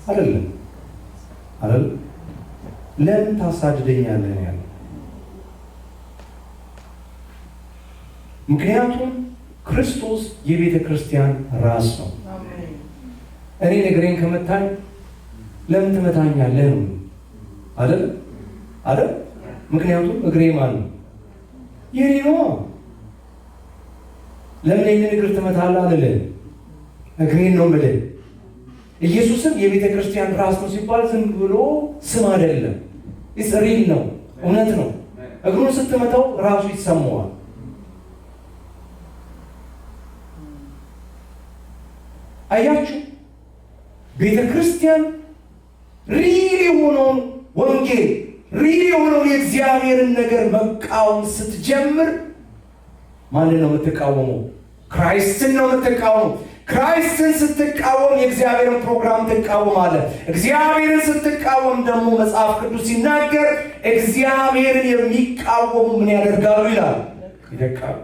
አይደለም አይደል? ለምን ታሳድደኛለህ ነው ያለው? ምክንያቱም ክርስቶስ የቤተ ክርስቲያን ራስ ነው። እኔ እግሬን ከመታኝ ለምን ትመታኛለህ ነው አይደል? አይደል? ምክንያቱም እግሬ ማን ነው? የኔ ነው። ለምን የኔን እግር ትመታለህ አልልህም። እግሬን ነው የምልህ። ኢየሱስም የቤተ ክርስቲያን ራስ ነው ሲባል ዝም ብሎ ስም አይደለም። ሪል ነው፣ እውነት ነው። እግሩን ስትመታው ራሱ ይሰማዋል። አያችሁ፣ ቤተ ክርስቲያን ሪል የሆነውን ወንጌል ሪል የሆነውን የእግዚአብሔርን ነገር መቃወም ስትጀምር ማንን ነው የምትቃወመው? ክራይስትን ነው የምትቃወመው። ክራይስትን ስትቃወም የእግዚአብሔርን ፕሮግራም ትቃወማለህ። እግዚአብሔርን ስትቃወም ደግሞ መጽሐፍ ቅዱስ ሲናገር እግዚአብሔርን የሚቃወሙ ምን ያደርጋሉ ይላል? ይደቃሉ።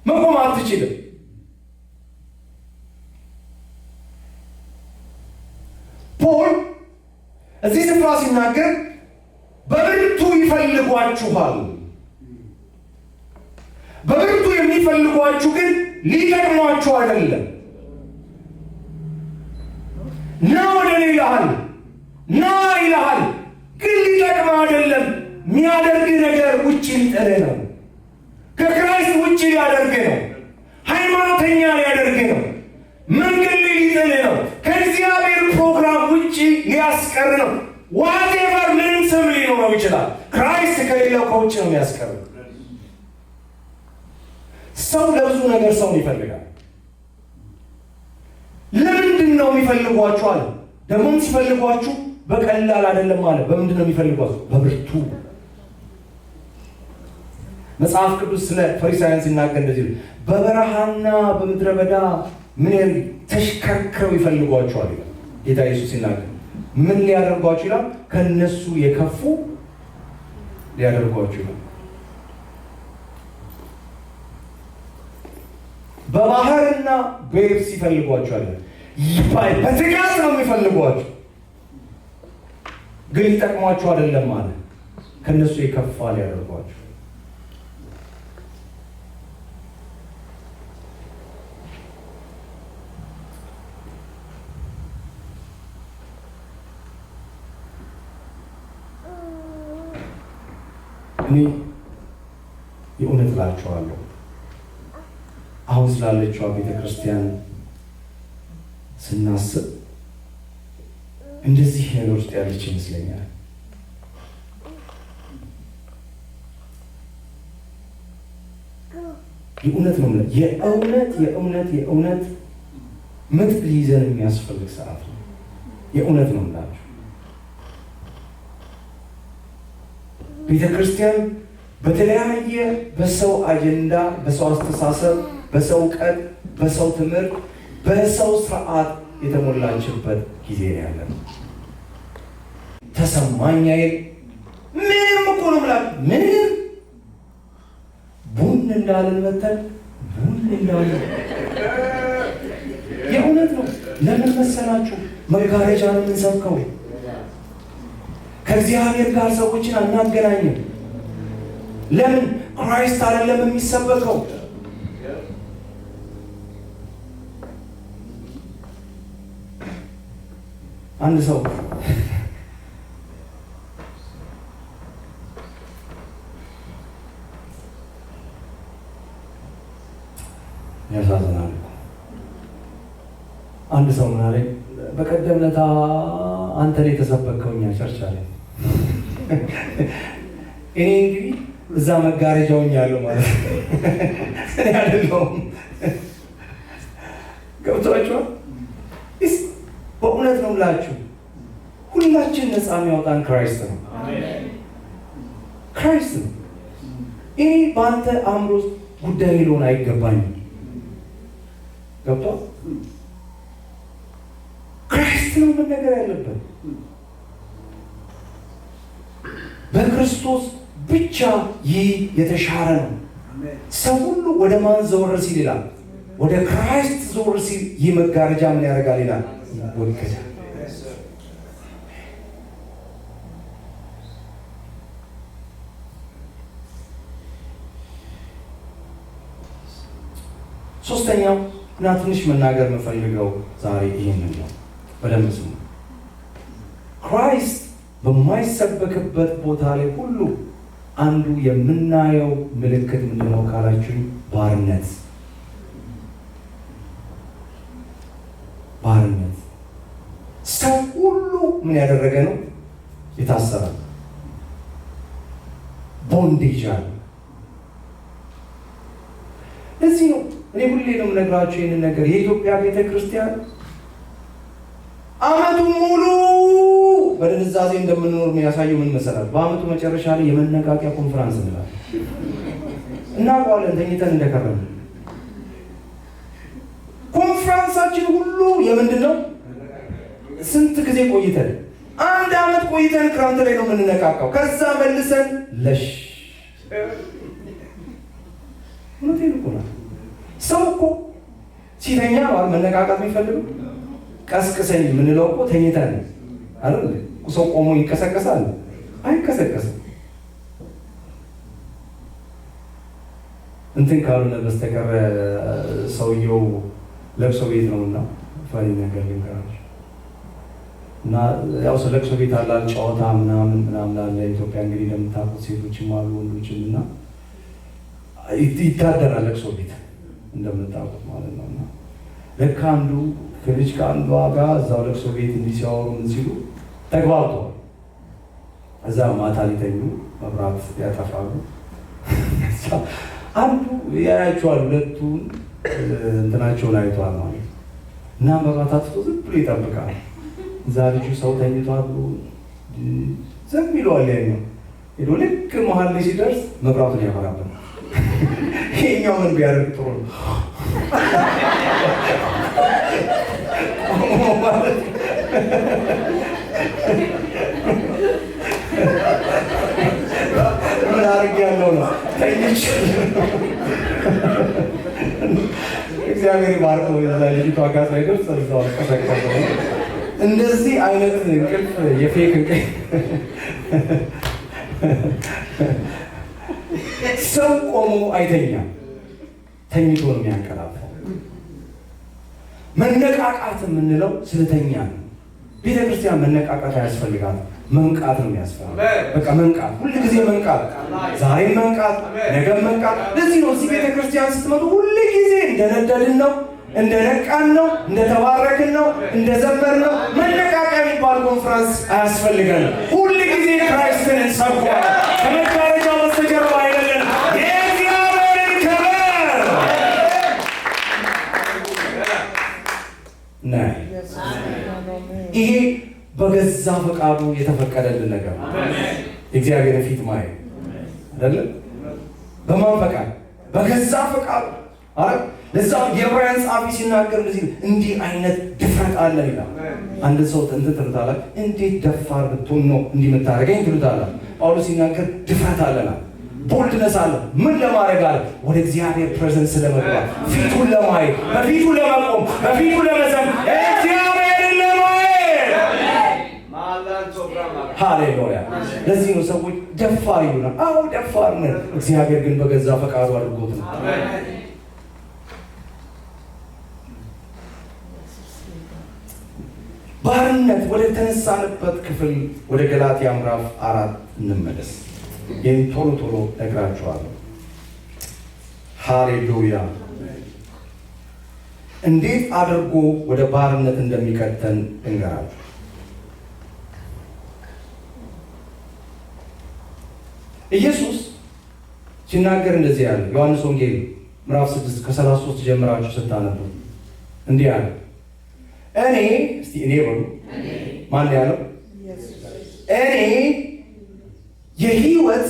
መቆም አትችልም። ፖል እዚህ ስፍራ ሲናገር በብርቱ ይፈልጓችኋል። በብርቱ የሚፈልጓችሁ ግን ሊጠቅሟችሁ አይደለም። ና ወደ እኔ ይልሃል፣ ና ይልሃል፣ ግን ሊጠቅም አይደለም። የሚያደርግ ነገር ውጭ ሊጥልህ ነው። ከክራይስት ውጭ ሊያደርግ ነው። ሃይማኖተኛ ሊያደርግ ነው። መንገድ ላይ ሊጥልህ ነው። ከእግዚአብሔር ፕሮግራም ውጭ ሊያስቀር ነው። ዋቴቨር ምንም ስም ሊኖረው ይችላል። ክራይስት ከሌለው ከውጭ ነው የሚያስቀር። ሰው ለብዙ ነገር ሰውን ይፈልጋል። ለምንድን ነው የሚፈልጓችሁ አለ። ደግሞም ሲፈልጓችሁ በቀላል አይደለም አለ። በምንድን ነው የሚፈልጓችሁ? በብርቱ። መጽሐፍ ቅዱስ ስለ ፈሪሳውያን ሲናገር እንደዚህ ነው፣ በበረሃና በምድረ በዳ ምን ተሽከርክረው ይፈልጓችኋል ይላል ጌታ ኢየሱስ ሲናገር። ምን ሊያደርጓችሁ ይላል? ከነሱ የከፉ ሊያደርጓችሁ ይላል። በባህርና በየብስ ይፈልጓችኋል። በትጋት ነው የሚፈልጓችሁ፣ ግን ሊጠቅሟችሁ አይደለም ማለት ከነሱ የከፋ ሊያደርጓችሁ። እኔ የእውነት እላችኋለሁ አሁን ስላለችው ቤተ ክርስቲያን ስናስብ እንደዚህ ነገር ውስጥ ያለች ይመስለኛል። የእውነት ነው። የእውነት ምጥ ሊይዘን የሚያስፈልግ ሰዓት ነው። የእውነት ነው የምላችሁ። ቤተ ክርስቲያን በተለያየ በሰው አጀንዳ፣ በሰው አስተሳሰብ፣ በሰው እውቀት፣ በሰው ትምህርት፣ በሰው ስርዓት የተሞላችበት ጊዜ ነው ያለው። ተሰማኝ አይል ምንም እኮ ነው የምላችሁ። ምንም ቡን እንዳልን መተን ቡን እንዳልን የእውነት ነው። ለምን መሰላችሁ? መጋረጃ ነው የምንሰብከው። ከእግዚአብሔር ጋር ሰዎችን አናገናኝም። ለምን? ክራይስት አይደለም የሚሰበከው። አንድ ሰው ያሳዝናል። አንድ ሰው ምን አለኝ፣ በቀደም ዕለት አንተ ላይ የተሰበከው እኛ ቸርች አለ። እኔ እንግዲህ እዛ መጋረጃውኝ ያለው ማለት እኔ አይደለሁም። ገብቷችኋል? በእውነት ነው የምላችሁ፣ ሁላችን ነፃ የሚያወጣን ክራይስት ነው። ክራይስት ነው። እኔ በአንተ አእምሮ ጉዳይ ሊሆን አይገባኝም። ገብቷል? ክራይስት ነው መነገር ያለበት። በክርስቶስ ብቻ ይህ የተሻረ ነው። ሰው ሁሉ ወደ ማን ዘወር ሲል ይላል? ወደ ክራይስት ዘወር ሲል ይህ መጋረጃ ምን ያደርጋል ይላል? ይወገዳል። ሶስተኛው እና ትንሽ መናገር የምፈልገው ዛሬ ይህንን ነው። በደንብ ስሙ። ክራይስት በማይሰበክበት ቦታ ላይ ሁሉ አንዱ የምናየው ምልክት ምንድነው ካላችሁኝ፣ ባርነት። ባርነት። ሰው ሁሉ ምን ያደረገ ነው? የታሰረ ቦንዴጅ አለ። ለዚህ ነው እኔ ሁሌ ነው የምነግራችሁ ይህንን ነገር። የኢትዮጵያ ቤተ ክርስቲያን ዓመቱ ሙሉ በድንዛዜ እንደምንኖር የሚያሳየው ምን መሰላል? በዓመቱ መጨረሻ ላይ የመነቃቂያ ኮንፈረንስ እንላለን። እናውቀዋለን ተኝተን እንደከረምን። ኮንፈረንሳችን ሁሉ የምንድን ነው? ስንት ጊዜ ቆይተን? 1 ዓመት ቆይተን ክረምት ላይ ነው የምንነቃቃው። ከዛ መልሰን ለሽ እውነቴን እኮ ነው። ሰው እኮ ሲተኛ መነቃቃት የሚፈልገው። ቀስቅሰኝ የምንለው እኮ ተኝተን አይደል? ሰው ቆሞ ይንቀሰቀሳል? አይንቀሰቀስም። እንትን ካልሆነ በስተቀር ሰውየው ለቅሶ ቤት ነውና ፈሪ ነገር ልንገራችሁ እና ያው ለቅሶ ቤት አላል ጨዋታ ምናምን አለ። ኢትዮጵያ እንግዲህ እንደምታውቁት ሴቶችም አሉ ወንዶችም እና ይታደራል ለቅሶ ቤት እንደምታውቁት ማለት ነው። እና ልክ አንዱ ከልጅ ከአንዷ ጋር እዛው ለቅሶ ቤት እንዲህ ሲያወሩ ምን ሲሉ ተግባብተዋል። እዛ ማታ ሊተኙ መብራት ያጠፋሉ። አንዱ ያያቸዋል፣ ሁለቱን እንትናቸውን አይተዋል ማለት እና መብራት አጥፍቶ ዝም ብሎ ይጠብቃል። እዛ ልጁ ሰው ተኝቷል ብሎ ዝም ይለዋል። ያኛው ሄዶ ልክ መሀል ላይ ሲደርስ መብራቱን ያበራበታል። ይሄኛው ምን ቢያደርግ ጥሩ ነው ማለት ምን አድርግ ያለው ነው ተኝች። እግዚአብሔር ባርኮ የዛ ልጅቷ ጋር ሳይደርስ እዛው ቀሰቀሰ። እንደዚህ አይነት እንቅልፍ የፌክ እንቅልፍ ሰው ቆሞ አይተኛም፣ ተኝቶ ነው የሚያንቀላፋው። መነቃቃት የምንለው ስለተኛ ነው። ቤተ ክርስቲያን መነቃቃት አያስፈልጋትም፣ መንቃት ነው የሚያስፈልጋት። በቃ መንቃት፣ ሁል ጊዜ መንቃት፣ ዛሬም መንቃት፣ ነገም መንቃት። ለዚህ ነው እዚህ ቤተ ክርስቲያን ስትመጡ ሁል ጊዜ እንደነደድን ነው፣ እንደነቃን ነው፣ እንደተባረክን ነው፣ እንደዘመርን ነው። መነቃቂያ የሚባል ኮንፈረንስ አያስፈልገንም። ሁል ጊዜ ክራይስትን እንሰብከዋለን። ከመጋረጃው በስተጀርባ አይደለም፣ የእግዚአብሔርን ክብር ነው። ይሄ በገዛ ፈቃዱ የተፈቀደልን ነገር ነው። እግዚአብሔርን ፊት ማየት አይደለም። በማን ፈቃድ? በገዛ ፈቃዱ። አረ ለዛ የዕብራውያን ጸሐፊ ሲናገር እንዲህ አይነት ድፍረት አለ ይላል። አንድ ሰው እንትን ትሉታላችሁ፣ እንዴት ደፋር ብትሆን ነው እንዲህ የምታደርገኝ ትሉታላችሁ። ጳውሎስ ሲናገር ድፍረት አለና ቦልድነስ አለ። ምን ለማድረግ አለ? ወደ እግዚአብሔር ፕሬዘንስ ለመግባት፣ ፊቱን ለማየት፣ በፊቱ ለመቆም፣ በፊቱ ለመዘን፣ እግዚአብሔርን ለማየት። ሃሌሉያ! ለዚህ ነው ሰዎች ደፋር ይሉናል። አዎ ደፋር ነን። እግዚአብሔር ግን በገዛ ፈቃዱ አድርጎት ነው። ባርነት ወደ ተነሳንበት ክፍል ወደ ገላትያ ምዕራፍ 4 እንመለስ። ይህን ቶሎ ቶሎ ነግራችኋለሁ። ሃሌሉያ! እንዴት አድርጎ ወደ ባርነት እንደሚከተን እንገራችሁ። ኢየሱስ ሲናገር እንደዚህ ያለ ዮሐንስ ወንጌል ምዕራፍ 6 ከ33 ጀምራችሁ ስታነቡ እንዲህ አለ። እኔ እስቲ እኔ በሉ። ማን ያለው? እኔ የህይወት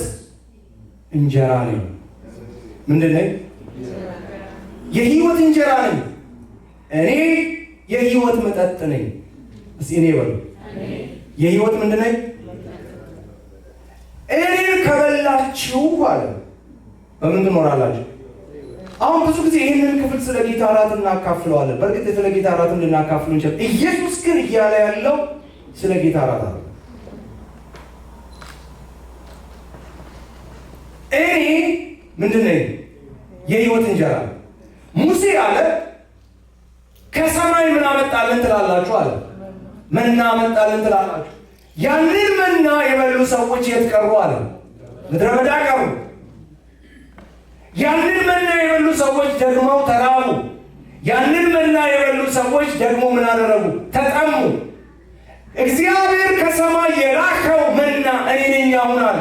እንጀራ ነኝ። ምንድን ነኝ? የህይወት እንጀራ ነኝ። እኔ የህይወት መጠጥ ነኝ። እስቲ እኔ በሉ። የህይወት ምንድን ነኝ? እኔን ከበላችሁ አለ በምን ትኖራላችሁ? አሁን ብዙ ጊዜ ይህንን ክፍል ስለ ጌታ እራት እናካፍለዋለን። በእርግጥ ስለ ጌታ እራት ልናካፍለው እንችላለን። ኢየሱስ ግን እያለ ያለው ስለ ጌታ እራት አለ። እኔ ምንድን ነኝ? የህይወት እንጀራ። ሙሴ አለ ከሰማይ ምን አመጣልን ትላላችሁ አለ። መና አመጣልን ትላላችሁ። ያንን መና የበሉ ሰዎች የት ቀሩ አለ? ምድረ በዳ ቀሩ። ያንን መና የበሉ ሰዎች ደግሞ ተራቡ። ያንን መና የበሉ ሰዎች ደግሞ ምን አደረጉ? ተጠሙ። እግዚአብሔር ከሰማይ የላከው መና እኔ ነኝ አሁን አለ።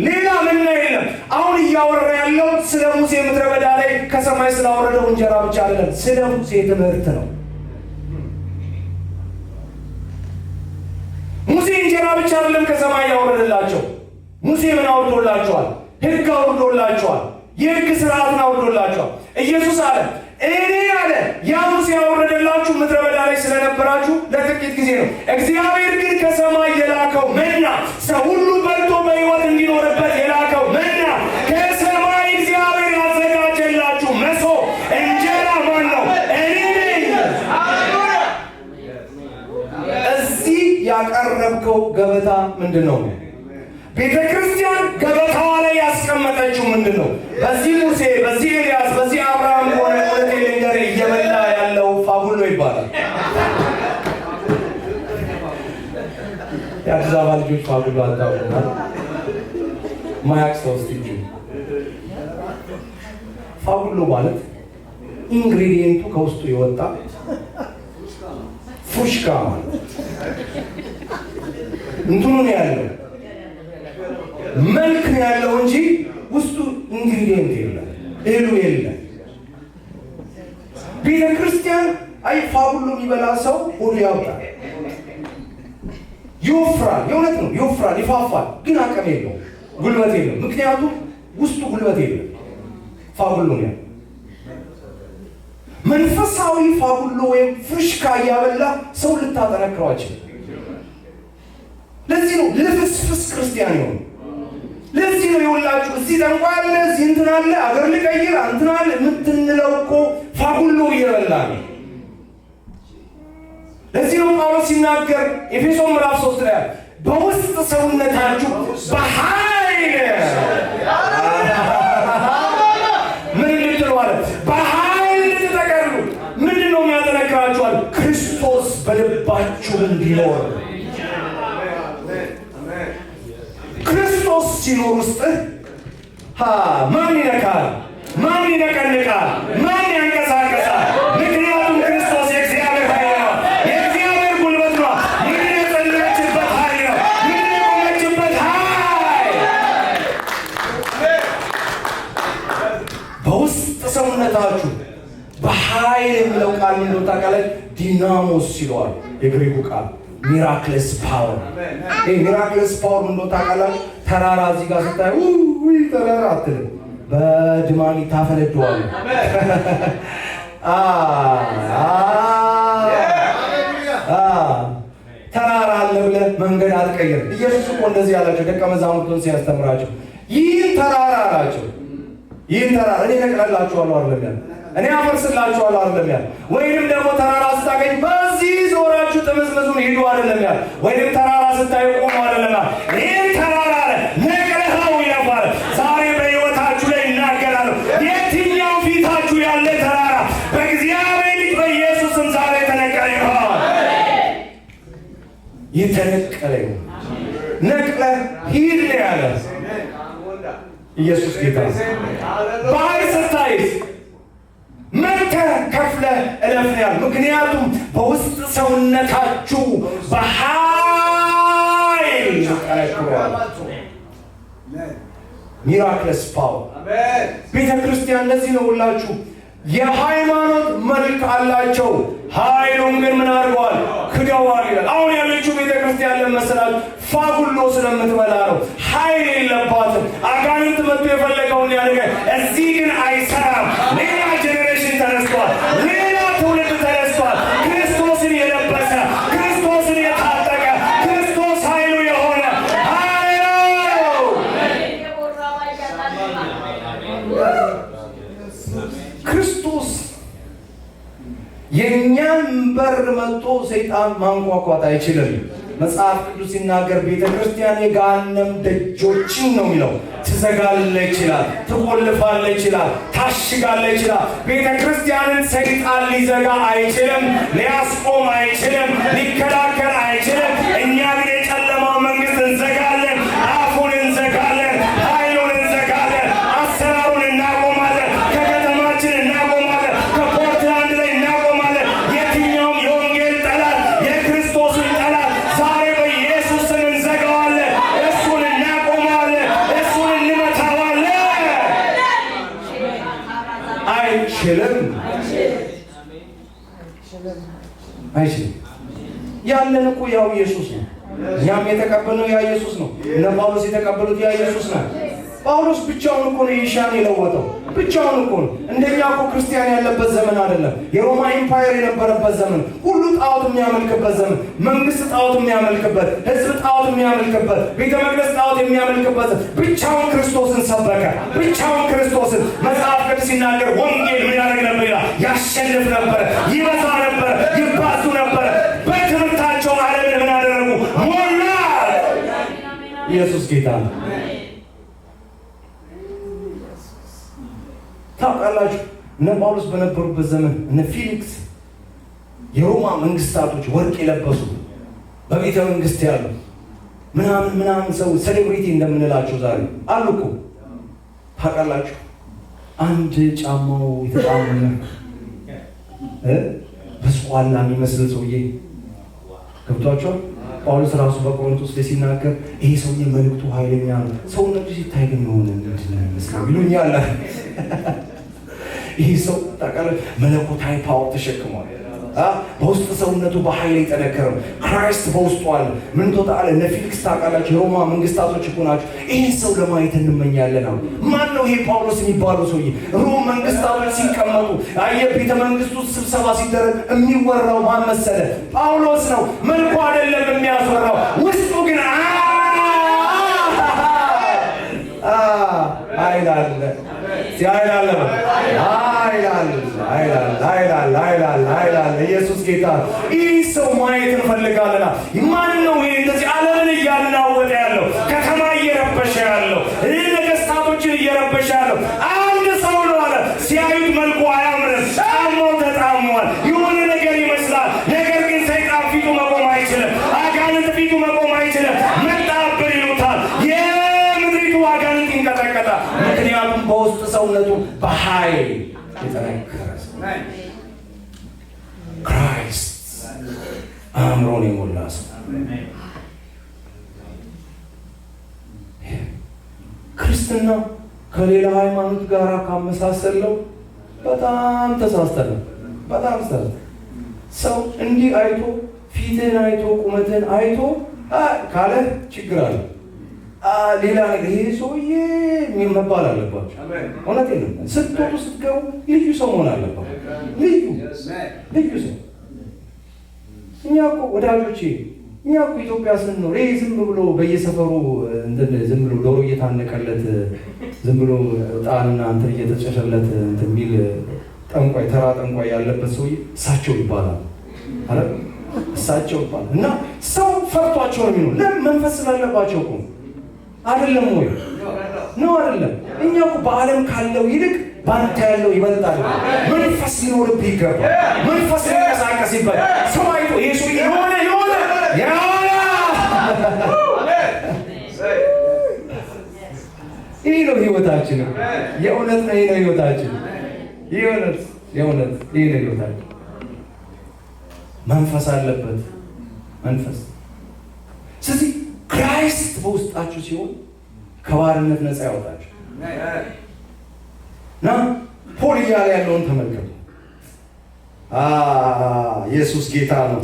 ሌላ መና የለም። አሁን እያወራ ያለው ስለ ሙሴ ምድረ በዳ ላይ ከሰማይ ስላወረደው እንጀራ ብቻ አይደለም፣ ስለ ሙሴ ትምህርት ነው። ሙሴ እንጀራ ብቻ አይደለም ከሰማይ ያወረደላቸው። ሙሴ ምን አውርዶላቸዋል? ሕግ አውርዶላቸዋል። የሕግ ስርዓትን አውርዶላቸዋል። ኢየሱስ አለ እኔ አለ ያ ሙሴ ያወረደላችሁ ምድረ በዳ ላይ ስለነበራችሁ ለጥቂት ጊዜ ነው። እግዚአብሔር ግን ከሰማይ የላከው መና ሰው ሁሉ በልቶ በሕይወት እንዲኖርበት የላከው መና ከሰማይ እግዚአብሔር ያዘጋጀላችሁ መሶብ እንጀራ ማን ነው? እኔ ነኝ። እዚህ ያቀረብከው ገበታ ምንድን ነው? ቤተ ክርስቲያን ገበታዋ ላይ ያስቀመጠችው ምንድን ነው? በዚህ ሙሴ፣ በዚህ ኤልያስ፣ በዚህ አብርሃም ሆነ ወደ ቴሌንገር እየበላ ያለው ፋቡሎ ይባላል። የአዲስ አበባ ልጆች ፋቡሎ አታውቁና ማያቅ ሰው እስቲ እጁ። ፋቡሎ ማለት ኢንግሪዲየንቱ ከውስጡ የወጣ ፉሽካ ማለት እንትኑ ነው ያለው መልክ ያለው እንጂ ውስጡ ኢንግሪዲየንት የለም፣ እህሉ የለም። ቤተ ክርስቲያን አይ ፋቡሎ የሚበላ ሰው ሁሉ ያውቃል፣ ይወፍራል። የእውነት ነው፣ ይወፍራል፣ ይፋፋል፣ ግን አቅም የለውም፣ ጉልበት የለም። ምክንያቱም ውስጡ ጉልበት የለም። ፋቡሎ ነው። መንፈሳዊ ፋቡሎ ወይም ፍሽካ እያበላ ሰው ልታጠነክረው አይችልም። ለዚህ ነው ልፍስፍስ ክርስቲያን ይሆን። ለዚህ ነው የሁላችሁ እዚህ ጠንቋይ አለ፣ እዚህ እንትን አለ፣ አገር ልቀይር እንትን አለ የምትንለው እኮ ፋቡሎ እየበላ ነው። ለዚህ ነው ጳውሎስ ሲናገር ኤፌሶን ምዕራፍ 3 ላይ በውስጥ ሰውነታችሁ በኃይል ምን ልትለዋለ? በኃይል ልትጠቀሉ። ምንድን ነው የሚያጠነክራችኋል? ክርስቶስ በልባችሁ እንዲኖር። ክርስቶስ ሲኖር ውስጥ ማን ይነካል? ማን ይነቀንቃል? ማን ያንቀሳቀሳል? ምክንያቱም ክርስቶስ የእግዚአብሔር ኃይል ነው፣ የእግዚአብሔር ጉልበት ነው። ምን የጸለየችበት ኃይል ነው፣ ምን የቆመችበት ኃይል። በውስጥ ሰውነታችሁ በኃይል የሚለው ቃል ምን እንደሆነ ታውቃለች? ዲናሞስ ይለዋል የግሪኩ ቃል ሚራክለስ ፓወር። ይሄ ሚራክለስ ፓወር ምን እንደሆነ ታውቃላችሁ? ተራራ እዚህ ጋር ስታዩ ውይ ተራራ አትልም፣ በድማሚ ታፈነደዋል። ተራራ አለ ብለህ መንገድ አትቀይርም። ኢየሱስ እኮ እንደዚህ ያላቸው ደቀ መዛሙርቱን ሲያስተምራቸው ይህን ተራራ አላቸው። ይህን ተራራ እኔ እነቅልላችኋለሁ አይደለም፣ እኔ አፈርስላችኋለሁ አይደለም ያለ። ወይንም ደግሞ ተራራ ስታገኝ በዚህ ዞራችሁ ጥምዝምዙን ሂዱ አይደለም ያለ። ወይንም ተራራ ስታዩ ቆሙ አይደለም ያለ። ይህን ተራራ አለ ነቅለኸው ይለፋል። ዛሬ በሕይወታችሁ ላይ እናገራለሁ። የትኛው ፊታችሁ ያለ ተራራ በእግዚአብሔር ልጅ በኢየሱስም ዛሬ ተነቀለ ይሆናል። የተነቀለ ይሆን ነቅለህ ሂድ ነው ያለ ኢየሱስ ጌታ። ባህር ስታይስ መጥተህ ከፍለ እለፍ ነው ያለው። ምክንያቱም በውስጥ ሰውነታችሁ በኃይል ተጠንክሯል። ሚራክለስ ፓወር ቤተ ክርስቲያን ለዚህ ነው ሁላችሁ የሃይማኖት መልክ አላቸው፣ ኃይሉን ግን ምን አድርገዋል? ክደዋል ይላል። አሁን ያለችው ቤተ ክርስቲያን ለመሰላችሁ ፋጉሎ ስለምትበላ ነው። ኃይል የለባትም። አጋንንት መጥቶ የፈለገውን ያደርገ እዚህ ግን አይሰራም። ሌላ ጄኔሬሽን ተነስቷል። ሌላ ትውልድ ተነስቷል። ክርስቶስን የለበሰ ክርስቶስን የታጠቀ ክርስቶስ ኃይሉ የሆነ ክርስቶስ የእኛን በር መጥቶ ሰይጣን ማንኳኳት አይችልም። መጽሐፍ ቅዱስ ሲናገር ቤተ ክርስቲያን የገሃነም ደጆችን ነው የሚለው ትዘጋለች ይላል፣ ትቆልፋለች ይላል፣ ታሽጋለች ይላል። ቤተ ክርስቲያንን ሰይጣን ሊዘጋ አይችልም፣ ሊያስቆም አይችልም፣ ሊከላከል አይችልም። እኛ ግን የጨለማው መንግስት እንዘጋለን፣ አፉን እንዘጋለን፣ ኃይሉን እንዘጋለን፣ አሰራሩን እናቆማለን፣ ከከተማችን እናቆማለን፣ ከፖርትላንድ ላይ እናቆማለን። የትኛውም የወንጌል ጠላት የክርስቶስን ጠላት ዛሬ በኢየሱስ ስም እንዘጋዋለን፣ እሱን እናቆማለን፣ እሱን እንመታዋለን። አይችልም አይችልም። ያለን እኮ ያው ኢየሱስ ነው። እኛም የተቀበልነው ያ ኢየሱስ ነው። እነ ጳውሎስ የተቀበሉት ያ ኢየሱስ ነው። ጳውሎስ ብቻውን እኮ ነው ኤሽያን የለወጠው። ብቻውን እኮ ነው። እንደኛ እኮ ክርስቲያን ያለበት ዘመን አይደለም። የሮማ ኤምፓየር የነበረበት ዘመን፣ ሁሉ ጣዖት የሚያመልክበት ዘመን፣ መንግስት ጣዖት የሚያመልክበት፣ ህዝብ ጣዖት የሚያመልክበት፣ ቤተ መቅደስ ጣዖት የሚያመልክበት። ብቻውን ክርስቶስን ሰበከ። ብቻውን ክርስቶስን መጽሐፍ ቅዱስ ሲናገር ወንጌል ምን ያደርግ ነበር ይላል? ያሸንፍ ነበር፣ ይበዛ ነበር፣ ይባዙ ነበር። በትምህርታቸው ዓለምን ምን አደረጉ? ሞላ። ኢየሱስ ጌታ ነው። ታውቃላችሁ እነ ጳውሎስ በነበሩበት ዘመን እነ ፊሊክስ የሮማ መንግስታቶች ወርቅ የለበሱ በቤተ መንግስት ያሉ ምናምን ሰው ሴሌብሪቲ እንደምንላቸው ዛሬ አሉ እኮ። ታውቃላችሁ አንድ ጫማው የተጣመመ በስቋላ የሚመስል ሰውዬ ገብቷቸዋል። ጳውሎስ ራሱ በቆሮንቶስ ላይ ሲናገር ይሄ ሰውዬ መልእክቱ ኃይለኛ ነው፣ ሰውነቱ ሲታይ ግን የሆነ ምንድነው ይሉኛል። ይህ ሰው ታውቃለህ መለኮታዊ ፓወር ተሸክሟል። በውስጥ ሰውነቱ በኃይል የጠነከረው ክራይስት በውስጡ አለ። ምን ተጣለ? እነ ፊሊክስ ታውቃላችሁ የሮማ መንግስታቶች እኮ ናቸው። ይህን ሰው ለማየት እንመኛለን። አሁን ማን ነው ይሄ ጳውሎስ የሚባለው ሰውዬ? ሮም መንግስታቶች ሲቀመጡ ቤተ መንግስቱ ስብሰባ ሲደረግ የሚወራው ማን መሰለ? ጳውሎስ ነው። መልኩ አይደለም የሚያስወራው፣ ውስጡ ግን ኃይል አለ። ኢየሱስ ጌታ። ይህ ሰው ማየት እንፈልጋለና ማን ነው ይሄ እንደዚህ ዓለምን እያናወጠ ያለው፣ ከተማ እየረበሸ ያለው፣ ነገስታቶችን እየረበሸ ያለው? አንድ ሰው ነው አለ። ሲያዩት መልኩ አያምርም፣ ጫማው ተጣሟል፣ የሆነ ነገር ይመስላል። ነገር ግን ሰይጣን ፊቱ መቆም አይችልም፣ አጋንንት ፊቱ መቆም አይችልም። መጣብን ይሉታል። የምድሪቱ አጋንንት ይንቀጠቀጣል። ምክንያቱም በውስጥ ሰውነቱ በኃይል የጠነከረ ክራይስት አእምሮን የሞላ ሰው። ክርስትና ከሌላ ሃይማኖት ጋር ካመሳሰለው በጣም ተሳስተናል። በጣም ተሳስተናል። ሰው እንዲህ አይቶ ፊትን አይቶ ቁመትን አይቶ ካለ ችግር አለ። ሌላ ነገር ይሄ ሰውዬ መባል አለባቸው። እውነቴን ነው። ስትወጡ ስትገቡ ልዩ ሰው መሆን አለባቸው። ልዩ ሰው። እኛ እኮ ወዳጆቼ፣ እኛ እኮ ኢትዮጵያ ስንኖር ይሄ ዝም ብሎ በየሰፈሩ ዝም ብሎ ዶሮ እየታነቀለት ዝም ብሎ ዕጣንና እንትን እየተጨሰለት እንትን የሚል ጠንቋይ፣ ተራ ጠንቋይ ያለበት ሰውዬ እሳቸው ይባላል አረ እሳቸው ይባላል። እና ሰው ፈርቷቸው ነው የሚኖር። ለምን? መንፈስ ስላለባቸው እኮ አይደለም ወይ? ነው አይደለም? እኛ እኮ በዓለም ካለው ይልቅ ባንተ ያለው ይበልጣል። መንፈስ ሊኖርብህ ይገባል። መንፈስ ሊንቀሳቀስ ይባላል። ሰው አይቶ ይሄ ሰው የሆነ ይህ ነው ህይወታችን። የእውነት ነው። ይህ ነው ህይወታችን። የእውነት የእውነት ይሄ ነግሮታል። መንፈስ አለበት መንፈስ። ስለዚህ ክራይስት በውስጣችሁ ሲሆን ከባርነት ነፃ ያወጣችሁ እና ፖል እያለ ያለውን ተመልከቱ። ኢየሱስ ጌታ ነው።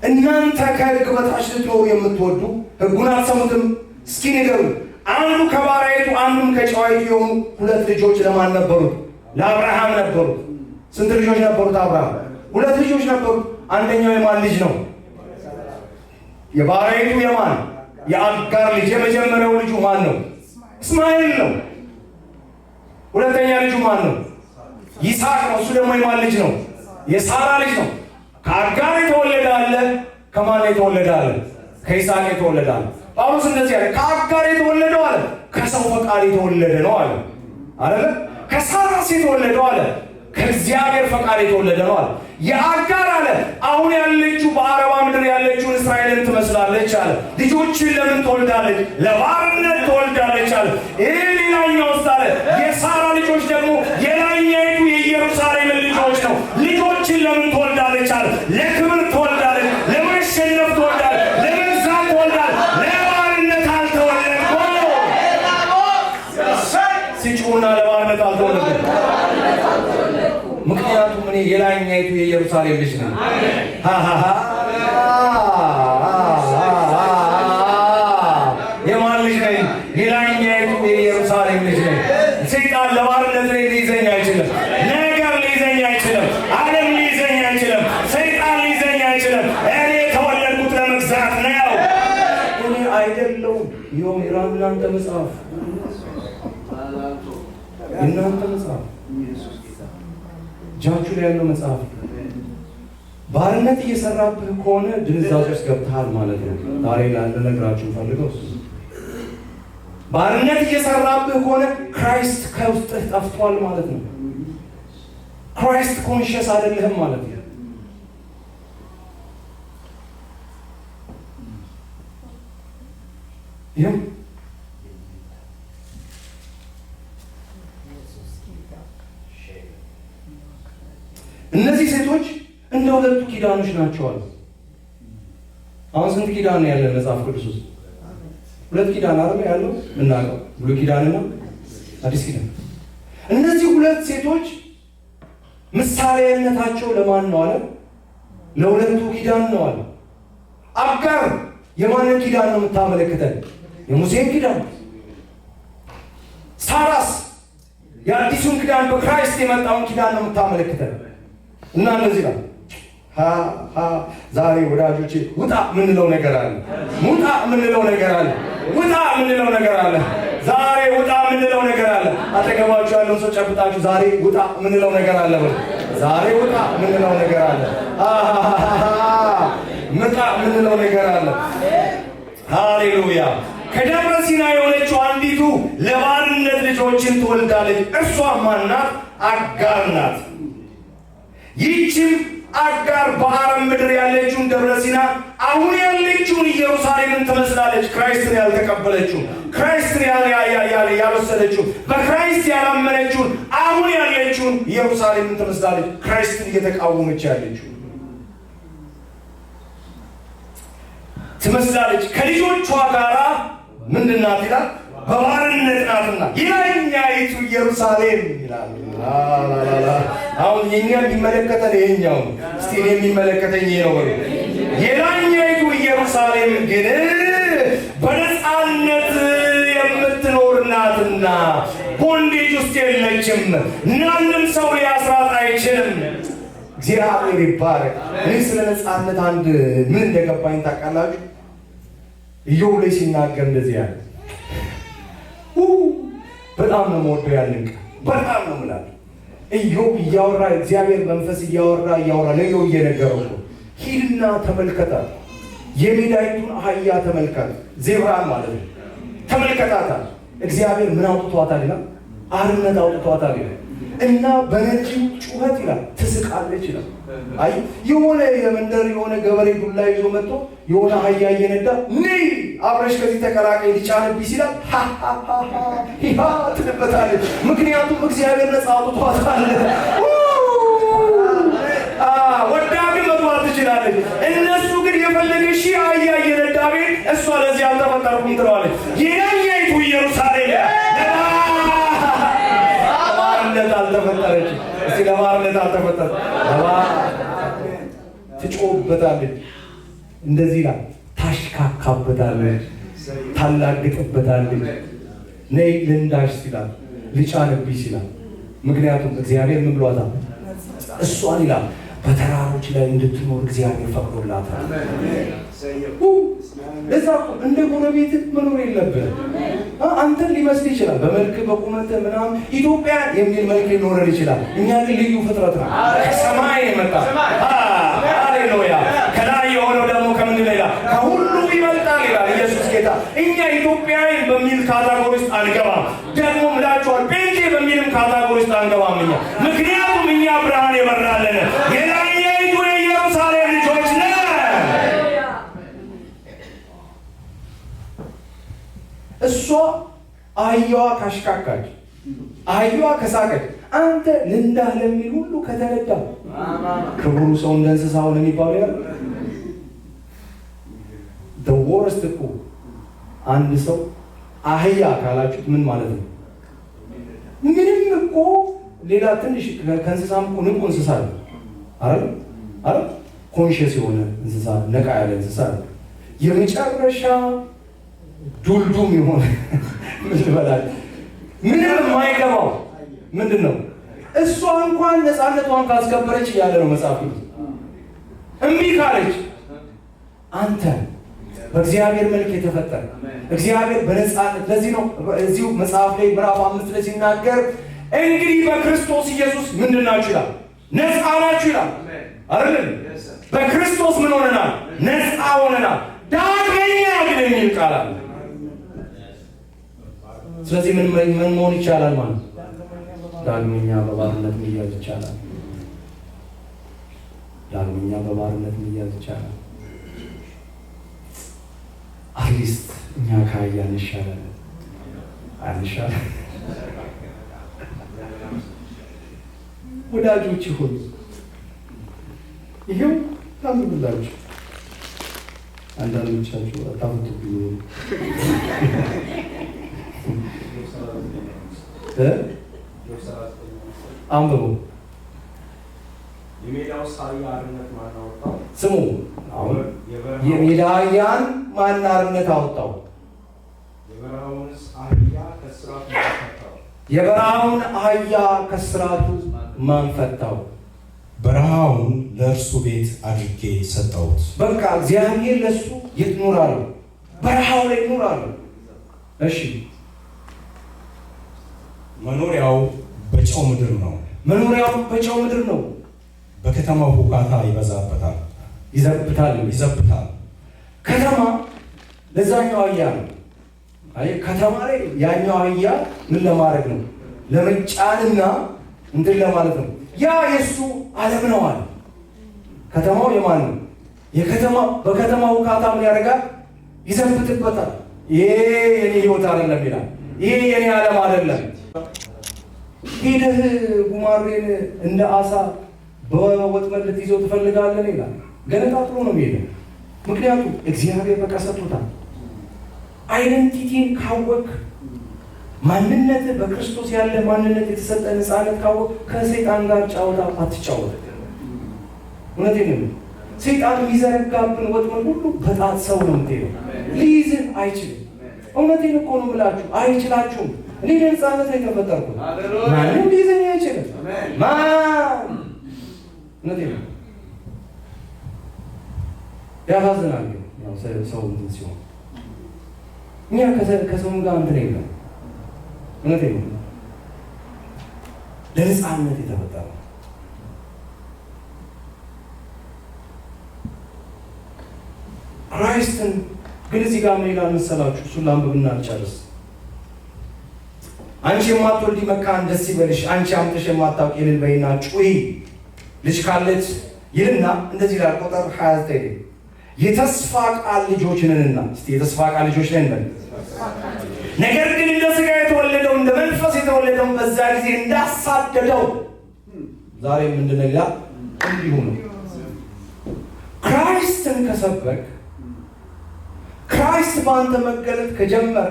እናንተ ከሕግ በታች ልትኖሩ የምትወዱ ሕጉን አትሰሙትም? እስኪ ንገሩ። አንዱ ከባሪያይቱ አንዱም ከጨዋይቱ የሆኑ ሁለት ልጆች ለማን ነበሩት? ለአብርሃም ነበሩት። ስንት ልጆች ነበሩት? አብርሃም ሁለት ልጆች ነበሩት። አንደኛው የማን ልጅ ነው? የባሪያይቱ የማን? የአጋር ልጅ። የመጀመሪያው ልጁ ማን ነው? እስማኤል ነው። ሁለተኛ ልጁ ማን ነው? ይስሐቅ ነው። እሱ ደግሞ የማን ልጅ ነው? የሳራ ልጅ ነው። ከአጋር የተወለደ አለ፣ ከማን የተወለደ አለ? ከይስሐቅ የተወለደ አለ። ጳውሎስ እንደዚህ አለ፣ ከአጋር የተወለደው አለ ከሰው ፈቃድ የተወለደ ነው አለ አይደለ? ከሳራስ የተወለደው አለ ከእግዚአብሔር ፈቃድ የተወለደ ነው አለ። የአጋር አለ አሁን ያለችው በአረባ ምድር ያለችውን እስራኤልን ትመስላለች አለ። ልጆችን ለምን ትወልዳለች? ለባርነት ትወልዳለች አለ። ይህ ሌላኛው ውስጥ አለ የሳራ ልጆች ደግሞ የላይኛይቱ የኢየሩሳሌም ልጆች ነው። ልጆችን ለምን ትወልዳለች አለ? ለክብር ትወልዳለች፣ ለመሸነፍ ትወልዳለች፣ ለመግዛት ትወልዳለች። ለባርነት አልተወለድኩም። ሲጮና ለባርነት አልተወለድኩም። ምክንያቱም እኔ የላይኛይቱ የኢየሩሳሌም ልጅ ነኝ። የማን ልጅ ነኝ? የላይኛይቱ የኢየሩሳሌም ልጅ ነኝ። ሰይጣን ለባርነት ሊይዘኝ አይችልም። ነገር ሊይዘኝ አይችልም። ዓለም ሊይዘኝ አይችልም። ሰይጣን ሊይዘኝ አይችልም። እኔ የተወለድኩት ለመግዛት ነው። እኔ አይደለሁም። ይኸው የእናንተ መጽሐፍ የእናንተ መጽሐፍ እጃችሁ ላይ ያለው መጽሐፍ ባርነት እየሰራብህ ከሆነ ድንዛዜ ውስጥ ገብተሃል ማለት ነው። ዛሬ ልነግራችሁ ፈልገው እሱ ባርነት እየሰራብህ ከሆነ ክራይስት ከውስጥህ ጠፍቷል ማለት ነው። ክራይስት ኮንሽስ አይደለህም ማለት ነው። ይህም እነዚህ ሴቶች እንደ ሁለቱ ኪዳኖች ናቸው አሉ። አሁን ስንት ኪዳን ነው ያለን መጽሐፍ ቅዱስ ውስጥ? ሁለት ኪዳን አይደል ያለው? ምናውቀው ብሉይ ኪዳንና አዲስ ኪዳን። እነዚህ ሁለት ሴቶች ምሳሌነታቸው ለማን ነው አለ? ለሁለቱ ኪዳን ነው አለ። አጋር የማንን ኪዳን ነው የምታመለክተን? የሙሴን ኪዳን። ሳራስ የአዲሱን ኪዳን በክራይስት የመጣውን ኪዳን ነው የምታመለክተን። እና እንደዚህ ነው። ዛሬ ወዳጆቼ ውጣ ምንለው ነገር አለ። ውጣ ምንለው ነገር አለ። ውጣ ምንለው ነገር አለ። ዛሬ ውጣ ምንለው ነገር አለ። አጠገባችሁ ያለውን ሰው ጨብጣችሁ ዛሬ ውጣ ምንለው ነገር አለ በሉ። ዛሬ ውጣ ምንለው ነገር አለ። ምጣ ምንለው ነገር አለ። ሃሌሉያ። ከደብረ ሲና የሆነችው አንዲቱ ለባርነት ልጆችን ትወልዳለች። እርሷ ማናት? አጋር ናት። ይህችም አጋር በአረብ ምድር ያለችውን ደብረ ሲና አሁን ያለችውን ኢየሩሳሌምን ትመስላለች። ክራይስትን ያልተቀበለችው፣ ክራይስትን ያልወሰደችው፣ በክራይስት ያላመነችውን አሁን ያለችውን ኢየሩሳሌምን ትመስላለች። ክራይስትን እየተቃወመች ያለችው ትመስላለች። ከልጆቿ ጋራ ምንድን ናት ይላል? በባርነት ናትና የላይኛይቱ ኢየሩሳሌም ይላል። አሁን የኛ የሚመለከተን ይሄኛው ነው። እስቲ እኔ የሚመለከተኝ ይሄ ነው በሉ። የላይኛይቱ ኢየሩሳሌም ግን በነፃነት የምትኖር ናትና ቦንዴጅ ውስጥ የለችም። ማንም ሰው ሊያስራት አይችልም። እግዚአብሔር ይባረክ። እኔ ስለ ነፃነት አንድ ምን እንደገባኝ ታውቃላችሁ? ኢዮብ ላይ ሲናገር እንደዚህ ያለ በጣም ነው የምወደው ያንን ቃል በጣም ነው የምላለው። ኢዮብ እያወራ እግዚአብሔር መንፈስ እያወራ ነው እየነገረው ነው። ሂድና ተመልከታት፣ የሜዳይቱን አህያ ተመልከት፣ ዜብራን ማለት ነው ተመልከታታል። እግዚአብሔር ምን አውጥቷታል ይላል? አርነት አውጥቷታል ይላል። እና በነጭው ጩኸት ይላል ትስቃለች ይላል። አይ የሆነ የመንደር የሆነ ገበሬ ዱላ ይዞ መጥቶ የሆነ አህያ እየነዳ ነይ አብረሽ ከዚህ ተቀላቀይ ሊጫንብሽ ይላል። ይሃ ትልበታለች። ምክንያቱም እግዚአብሔር ነፃ አውጥቷታል። ወዳጅ መግባት ትችላለች። እነሱ ግን የፈለገ ሺህ አህያ እየነዳ ቤት እሷ ለዚህ አልተፈጠርኩም ትለዋለች። የያይቱ ኢየሩሳሌም ለባርነት አልተፈጠረች። እስቲ ለባርነት አልተፈጠረ ትጮህበታለች። እንደዚህ ይላል ታሽካካበታለች፣ ታላግጥበታለች። ነይ ልንዳሽ ሲላል ልጫንብሽ ሲላል። ምክንያቱም እግዚአብሔር ምን ብሏታል? እሷን ይላል በተራሮች ላይ እንድትኖር እግዚአብሔር ፈቅዶላታል። ለዛ እንደ ጎረቤት መኖር የለብንም። አንተን ሊመስል ይችላል በመልክ በቁመት ምናምን ኢትዮጵያ የሚል መልክ ሊኖረን ይችላል። እኛ ግን ልዩ ፍጥረት ነው፣ ከሰማይ የመጣ ሃሌሉያ። ከላይ የሆነው ደግሞ ከምን ይላል? ከሁሉ ይበልጣል ይላል ኢየሱስ ጌታ። እኛ ኢትዮጵያዊ በሚል ካታጎሪ ውስጥ አንገባም። ደግሞ ምላችኋል ጴንጤ በሚልም ካታጎሪ ውስጥ አንገባም እኛ። ምክንያቱም እኛ ብርሃን የበራልን የላይኛይቱ የኢየሩሳሌም ልጆች ነን። እሷ አህያዋ ካሽካካች፣ አህያዋ ከሳቀች፣ አንተ ልንዳህ ለሚል ሁሉ ከተነዳ ክብሩ ሰው እንደ እንስሳ ሆነ የሚባለው ያለ ወርስት እኮ አንድ ሰው አህያ ካላችሁት ምን ማለት ነው? ምንም እኮ ሌላ ትንሽ ከእንስሳም እኮ ንቁ እንስሳ ነው አይደል? ኮንሽስ የሆነ እንስሳ ነቃ ያለ እንስሳ ነው። የመጨረሻ ዱልዱም የሆነ ምን ይበላል ምንም የማይገባው ምንድን ነው? እሷ እንኳን ነፃነቷን ካስከበረች እያለ ነው መጽሐፍ። እምቢ ካለች አንተ በእግዚአብሔር መልክ የተፈጠረ እግዚአብሔር በነፃነት። ለዚህ ነው እዚሁ መጽሐፍ ላይ ምዕራፍ 5 ላይ ሲናገር እንግዲህ በክርስቶስ ኢየሱስ ምንድን ናችሁ ይላል? ነፃ ናችሁ ይላል አይደል? በክርስቶስ ምን ሆነናል? ነፃ ሆነናል። ዳግመኛ ግን የሚል ቃል አለ። ስለዚህ ምን መሆን ይቻላል ማለት ዳግመኛ በባርነት መያዝ ይቻላል። ዳግመኛ በባርነት መያዝ ይቻላል። አትሊስት እኛ ካያ እንሻላለን አንሻለን። ወዳጆች ሆይ ይሄው ታምኑላችሁ። አንዳንዶቻችሁ አታፍጡብኝ አንብቡ። የሜዳው አህያ አርነት ማን አወጣው? ስሙ። አሁን የሜዳ አህያን ማን አርነት አወጣው? የበረሃውንስ አህያ ከስራቱ ማን ፈታው? የበረሃውን አህያ ከስራቱ ማን ፈታው? በረሃውን ለእርሱ ቤት አድርጌ ሰጠሁት። በቃ እግዚአብሔር ለሱ የት ኖራሉ? በረሃው ላይ ኖራሉ። እሺ መኖሪያው በጨው ምድር ነው። መኖሪያው በጨው ምድር ነው። በከተማው ሁካታ ይበዛበታል፣ ይዘብታል። ከተማ ለዛኛው አህያ ነው። አይ ከተማ ላይ ያኛው አህያ ምን ለማድረግ ነው? ለመጫንና እንትን ለማለት ነው። ያ የሱ ዓለም ነው አለ። ከተማው የማን ነው? የከተማ በከተማ ሁካታ ምን ያደርጋል? ይዘብትበታል። ይሄ የኔ ህይወት አይደለም ይላል። ይሄ የኔ ዓለም አይደለም። ሄደህ ጉማሬን እንደ አሳ በወጥመድ ልትይዘው ትፈልጋለህ ይላል። ገነጣጥሎ ነው የሚሄደው። ምክንያቱም እግዚአብሔር በቃ ሰጥቶታል። አይደንቲቲን ካወቅ፣ ማንነት በክርስቶስ ያለ ማንነት የተሰጠ ነፃነት ካወቅ ከሰይጣን ጋር ጫወታ አትጫወት። እውነቴን ነው። ሰይጣን የሚዘረጋብን ወጥመድ ሁሉ በጣት ሰው ነው የምትሄደው። ሊይዝህ አይችልም። እውነቴን እኮ ነው የምላችሁ፣ አይችላችሁም። እኔ ለነፃነት ነው የተፈጠርኩት። ማንም ሊይዘኝ አይችልም። ማን እውነቴን ነው። ያሳዝናል ግን ሰው እንትን ሲሆን እኛ ከሰው ጋር እንትን የለም። እውነቴን ነው። ለነፃነት የተፈጠረ ክራይስትን ግን እዚህ ጋር ምን ይላል መሰላችሁ? እሱን ላንብብና አልጨርስ። አንቺ የማትወልዲ መካን ደስ ይበልሽ፣ አንቺ አምጥሽ የማታውቂ እልል በይና ጩኺ፣ ልጅ ካለች ይልና እንደዚህ ይላል ቁጥር 29 የተስፋ ቃል ልጆች ነንና። እስቲ የተስፋ ቃል ልጆች ነን በል። ነገር ግን እንደ ሥጋ የተወለደው እንደ መንፈስ የተወለደው በዛ ጊዜ እንዳሳደደው ዛሬ ምንድን ነው ይላል? እንዲሁ ነው። ክራይስትን ከሰበክ፣ ክራይስት በአንተ መገለጥ ከጀመረ፣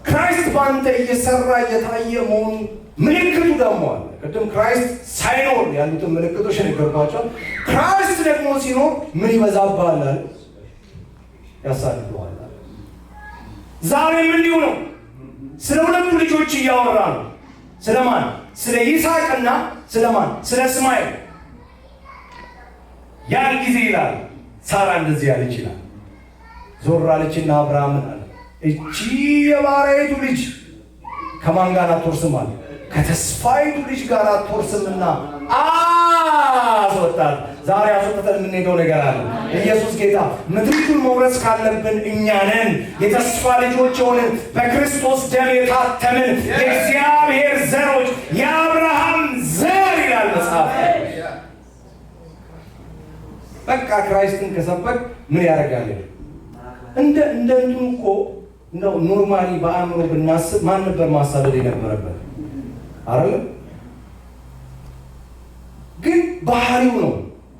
ክራይስት በአንተ እየሰራ እየታየ መሆኑ ምልክቱ ደግሞ አለ። ቅድም ክራይስት ሳይኖር ያሉትን ምልክቶች ነገርኳቸው። ክራይስት ደግሞ ሲኖር ምን ይበዛብሃል? ያሳድደዋል። ዛሬም እንዲሁ ነው። ስለ ሁለቱ ልጆች እያወራ ነው። ስለማን? ስለ ይስሐቅና ስለማን? ስለ እስማኤል። ያን ጊዜ ይላል ሳራ እንደዚህ ያለች ይላል፣ ዞር አለችና አብርሃምን አለ እቺ የባሪያይቱ ልጅ ከማን ጋር አትወርስም አለ? ከተስፋይቱ ልጅ ጋር አትወርስምና አስወጣት። ዛሬ አስወጥተን የምንሄደው ነገር አለ። ኢየሱስ ጌታ። ምድሪቱን መውረስ ካለብን እኛ ነን። የተስፋ ልጆች የሆንን በክርስቶስ ደም የታተምን የእግዚአብሔር ዘሮች፣ የአብርሃም ዘር ይላል መጽሐፍ። በቃ ክራይስትን ከሰበክ ምን ያደርጋል? እንደ እንትኑ እኮ እንደው ኖርማሊ በአእምሮ ብናስብ ማን ነበር ማሳደድ የነበረበት? አይደለም። ግን ባህሪው ነው፣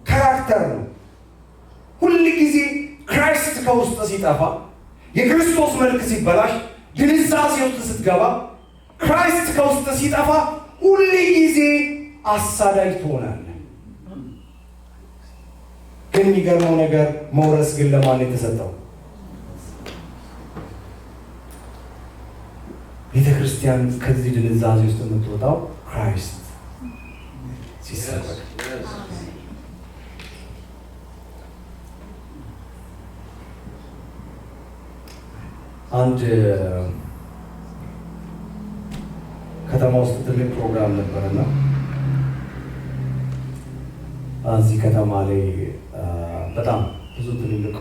ካራክተር ነው። ሁል ጊዜ ክራይስት ከውስጥ ሲጠፋ፣ የክርስቶስ መልክ ሲበላሽ፣ ግንዛቤ ውስጥ ስትገባ፣ ክራይስት ከውስጥ ሲጠፋ ሁል ጊዜ አሳዳጅ ትሆናለህ። ግን የሚገርመው ነገር መውረስ ግን ለማን የተሰጠው? ቤተ ክርስቲያን ከዚህ ድንዛዜ ውስጥ የምትወጣው ክራይስት ሲሰበክ። አንድ ከተማ ውስጥ ትልቅ ፕሮግራም ነበረና እዚህ ከተማ ላይ በጣም ብዙ ትልልቅ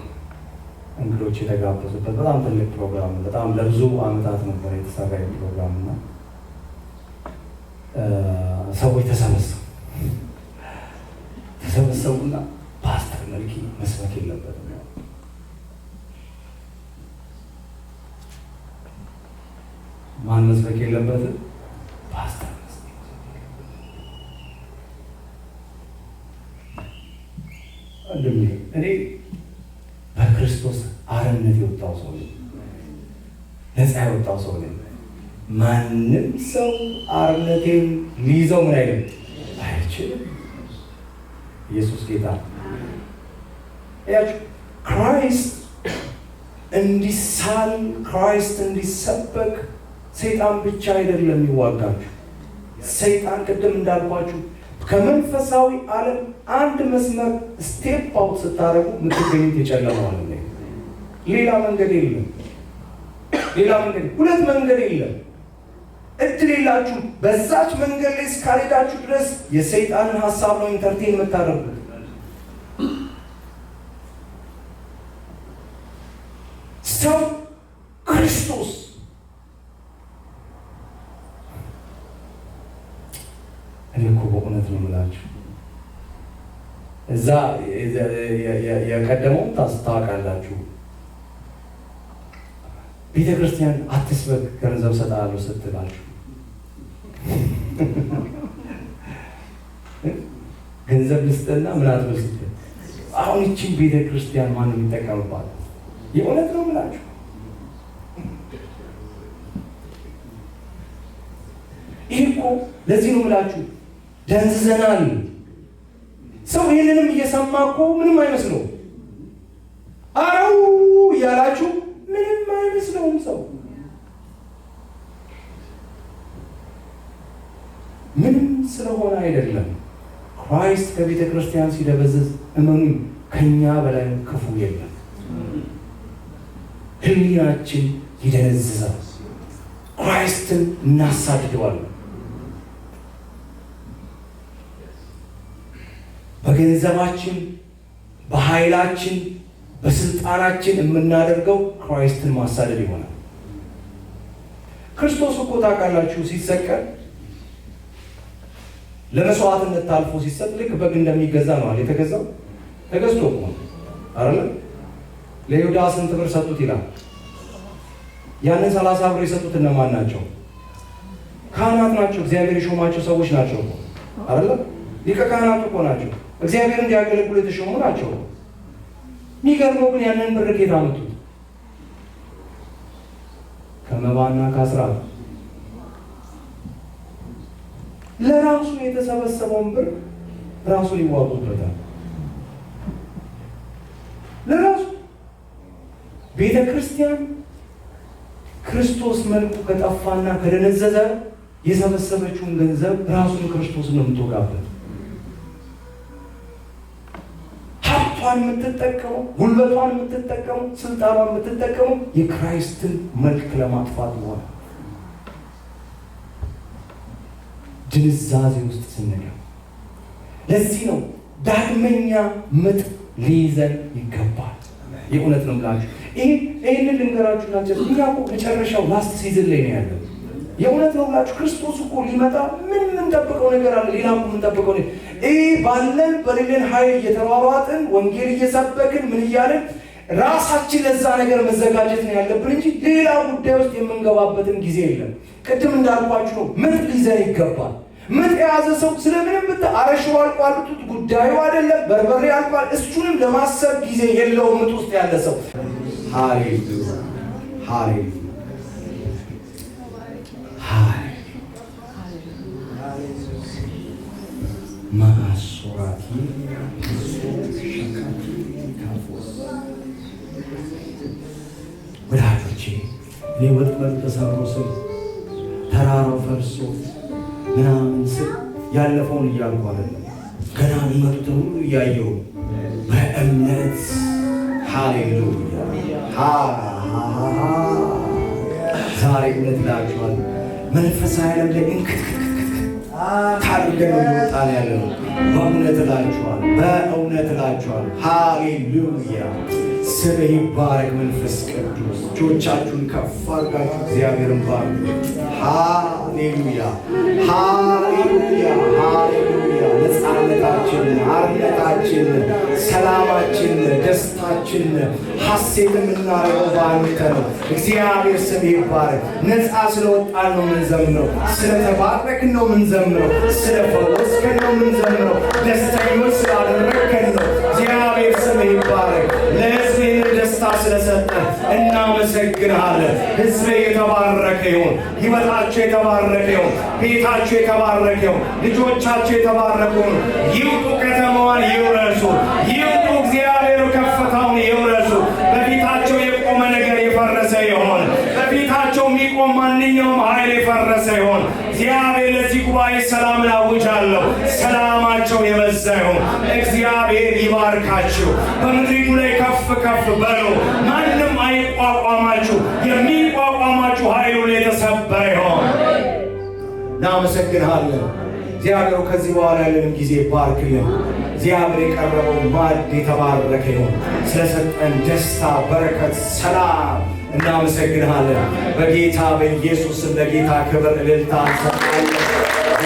እንግዶች የተጋበዙበት በጣም ትልቅ ፕሮግራም፣ በጣም ለብዙ ዓመታት ነበር የተሰራ ፕሮግራም እና ሰዎች ተሰበሰቡና ፓስተር መልኪ መስበክ የለበትም፣ ማን መስበክ የለበትም? ፓስተር። እኔ በክርስቶስ አርነት የወጣው ሰው ነኝ፣ ነፃ የወጣው ሰው ነኝ። ማንም ሰው አርነቴን ሊይዘው ምን አይልም አይችልም። ኢየሱስ ጌታ። ያችሁ ክራይስት እንዲሳል፣ ክራይስት እንዲሰበክ ሰይጣን ብቻ አይደለም የሚዋጋችሁ። ሰይጣን ቅድም እንዳልኳችሁ ከመንፈሳዊ ዓለም አንድ መስመር ስቴፕ አውት ስታደርጉ የምትገኙት የጨለማው ዓለም ላይ። ሌላ መንገድ የለም። ሌላ መንገድ፣ ሁለት መንገድ የለም። እድል የላችሁ። በዛች መንገድ ላይ እስካልሄዳችሁ ድረስ የሰይጣንን ሀሳብ ነው ኢንተርቴን የምታደርጉት። ሰው ክርስቶስ እኔ እኮ በእውነት ነው የምላችሁ እዛ የቀደመው ታውቃላችሁ። ቤተ ክርስቲያን አትስበክ ገንዘብ ሰጣለሁ ስትላችሁ ገንዘብ ልስጥና ምን አትበል ስትል፣ አሁን ይቺን ቤተ ክርስቲያን ማን የሚጠቀምባት? የእውነት ነው የምላችሁ። ይህ እኮ ለዚህ ነው የምላችሁ ደንዝዘናል። ሰው ይህንንም እየሰማ እኮ ምንም አይመስለውም። አረው እያላችሁ ምንም አይመስለውም። ሰው ምንም ስለሆነ አይደለም። ክራይስት ከቤተ ክርስቲያን ሲደበዝዝ እመኑ ከኛ በላይ ክፉ የለም። ሕሊናችን ይደነዝዛል። ክራይስትን እናሳድደዋለን። በገንዘባችን፣ በኃይላችን፣ በስልጣናችን የምናደርገው ክራይስትን ማሳደድ ይሆናል። ክርስቶስ እኮ ታውቃላችሁ ሲሰቀል ለመስዋዕትነት ታልፎ ሲሰጥ ልክ በግ እንደሚገዛ ነው አይደል የተገዛው? ተገዝቶ እኮ አይደል? ለይሁዳ ስንት ብር ሰጡት ይላል? ያንን 30 ብር የሰጡት እነማን ናቸው? ካህናት ናቸው። እግዚአብሔር የሾማቸው ሰዎች ናቸው እኮ አይደል? ሊቀ ካህናት እኮ ናቸው። እግዚአብሔር እንዲያገለግሉ የተሾሙ ናቸው። የሚገርመው ግን ያንን ብር ከየት አመጡት? ከመባና ከአስራት። ለራሱ የተሰበሰበውን ብር ራሱን ይዋጉበታል። ለራሱ ቤተ ክርስቲያን ክርስቶስ መልኩ ከጠፋና ከደነዘዘ የሰበሰበችውን ገንዘብ ራሱን ክርስቶስን ነው የምትወጋበት። ሀብቷን የምትጠቀመው፣ ጉልበቷን የምትጠቀመው፣ ስልጣኗን የምትጠቀመው የክራይስትን መልክ ለማጥፋት ሆነ። ድንዛዜ ውስጥ ስንገባ ለዚህ ነው ዳግመኛ ምጥ ሊይዘን ይገባል። የእውነት ነው ብላችሁ ይህንን ልንገራችሁ ናቸው። እኛ እኮ መጨረሻው ላስት ሲዝን ላይ ነው ያለው። የእውነት ነው ብላችሁ ክርስቶስ እኮ ሊመጣ ምን የምንጠብቀው ነገር አለ? ሌላ እኮ የምንጠብቀው ነገር ባለን በሌለን ኃይል እየተሯሯጥን ወንጌል እየሰበክን ምን እያለን ራሳችን ለዛ ነገር መዘጋጀት ነው ያለብን እንጂ ሌላ ጉዳይ ውስጥ የምንገባበትን ጊዜ የለም። ቅድም እንዳልኳችሁ ነው ምጥ ሊይዘን ይገባል። ምጥ የያዘ ሰው ስለምንም አረሽው አልቋል ጉዳዩ አይደለም። በርበሬ አልቋል፣ እሱንም ለማሰብ ጊዜ የለውም። ምጥ ውስጥ ያለ ሰው ሃሌሉያ ሃሌሉያ ማሶራቲ ወዳጆቼ እኔ ወጥመዱ ተሰብሮ ስል ተራራው ፈርሶ ምናምን ስል ያለፈውን እያልኩ አይደለም። ገና የሚመጡትን ሁሉ እያየሁ በእምነት ሃሌሉያ ዛሬ እውነት እላችኋለሁ መንፈሳዊ ዓለም ላይ እንክትክትክት ታድርገን ነው እየወጣን ያለ ነው። በእውነት እላችኋለሁ ሃሌሉያ ስምህ ይባረክ። መንፈስ ቅዱስ እጆቻችሁን ከፍ አድርጋችሁ እግዚአብሔርን ባርኩ። ሃሌሉያ ሃሌሉያ ሃሌሉያ። ነፃነታችን፣ አርነታችን፣ ሰላማችን፣ ደስታችን፣ ሐሴት የምናደርገው በአንተ ነው። እግዚአብሔር ስምህ ይባረክ። ነፃ ስለወጣን ነው የምንዘምረው፣ ስለተባረክን ነው የምንዘምረው፣ ስለፈወስከን ነው የምንዘምረው፣ ደስተኞች ስላደረግከን ነው። እግዚአብሔር ስምህ ይባረክ። ለሕዝብህ ደስታ ስለሰጠን እናመሰግንሃለን። ሕዝብህ የተባረከ ይሁን፣ ሕይወታቸው የተባረከ ይሁን፣ ቤታቸው የተባረከ ይሁን፣ ልጆቻቸው የተባረኩ ይሁን። ይውጡ፣ ከተማዋን ይውረሱ፣ ይውጡ፣ እግዚአብሔር ከፍታውን ይውረሱ። በፊታቸው የቆመ ነገር የፈረሰ ይሆን፣ በፊታቸው የሚቆም ማንኛውም ኃይል የፈረሰ ይሆን። እግዚአብሔር ለዚህ ጉባኤ ሰላምን አውጃለሁ። ሰላማቸው የበዛ ይሁን። እግዚአብሔር ይባርካችሁ። በምድሪቱ ላይ ከፍ ከፍ በሉ። ማንም አይቋቋማችሁ። የሚቋቋማችሁ ኃይሉ የተሰበረ ይሆን። እናመሰግንሃለን። እግዚአብሔር ከዚህ በኋላ ያለንን ጊዜ ባርክልን። እግዚአብሔር የቀረበው ማዕድ የተባረከ ይሁን። ስለሰጠን ደስታ፣ በረከት፣ ሰላም እናመሰግንሃለን። በጌታ በኢየሱስም ለጌታ ክብር እልልታ እንሰጣለን።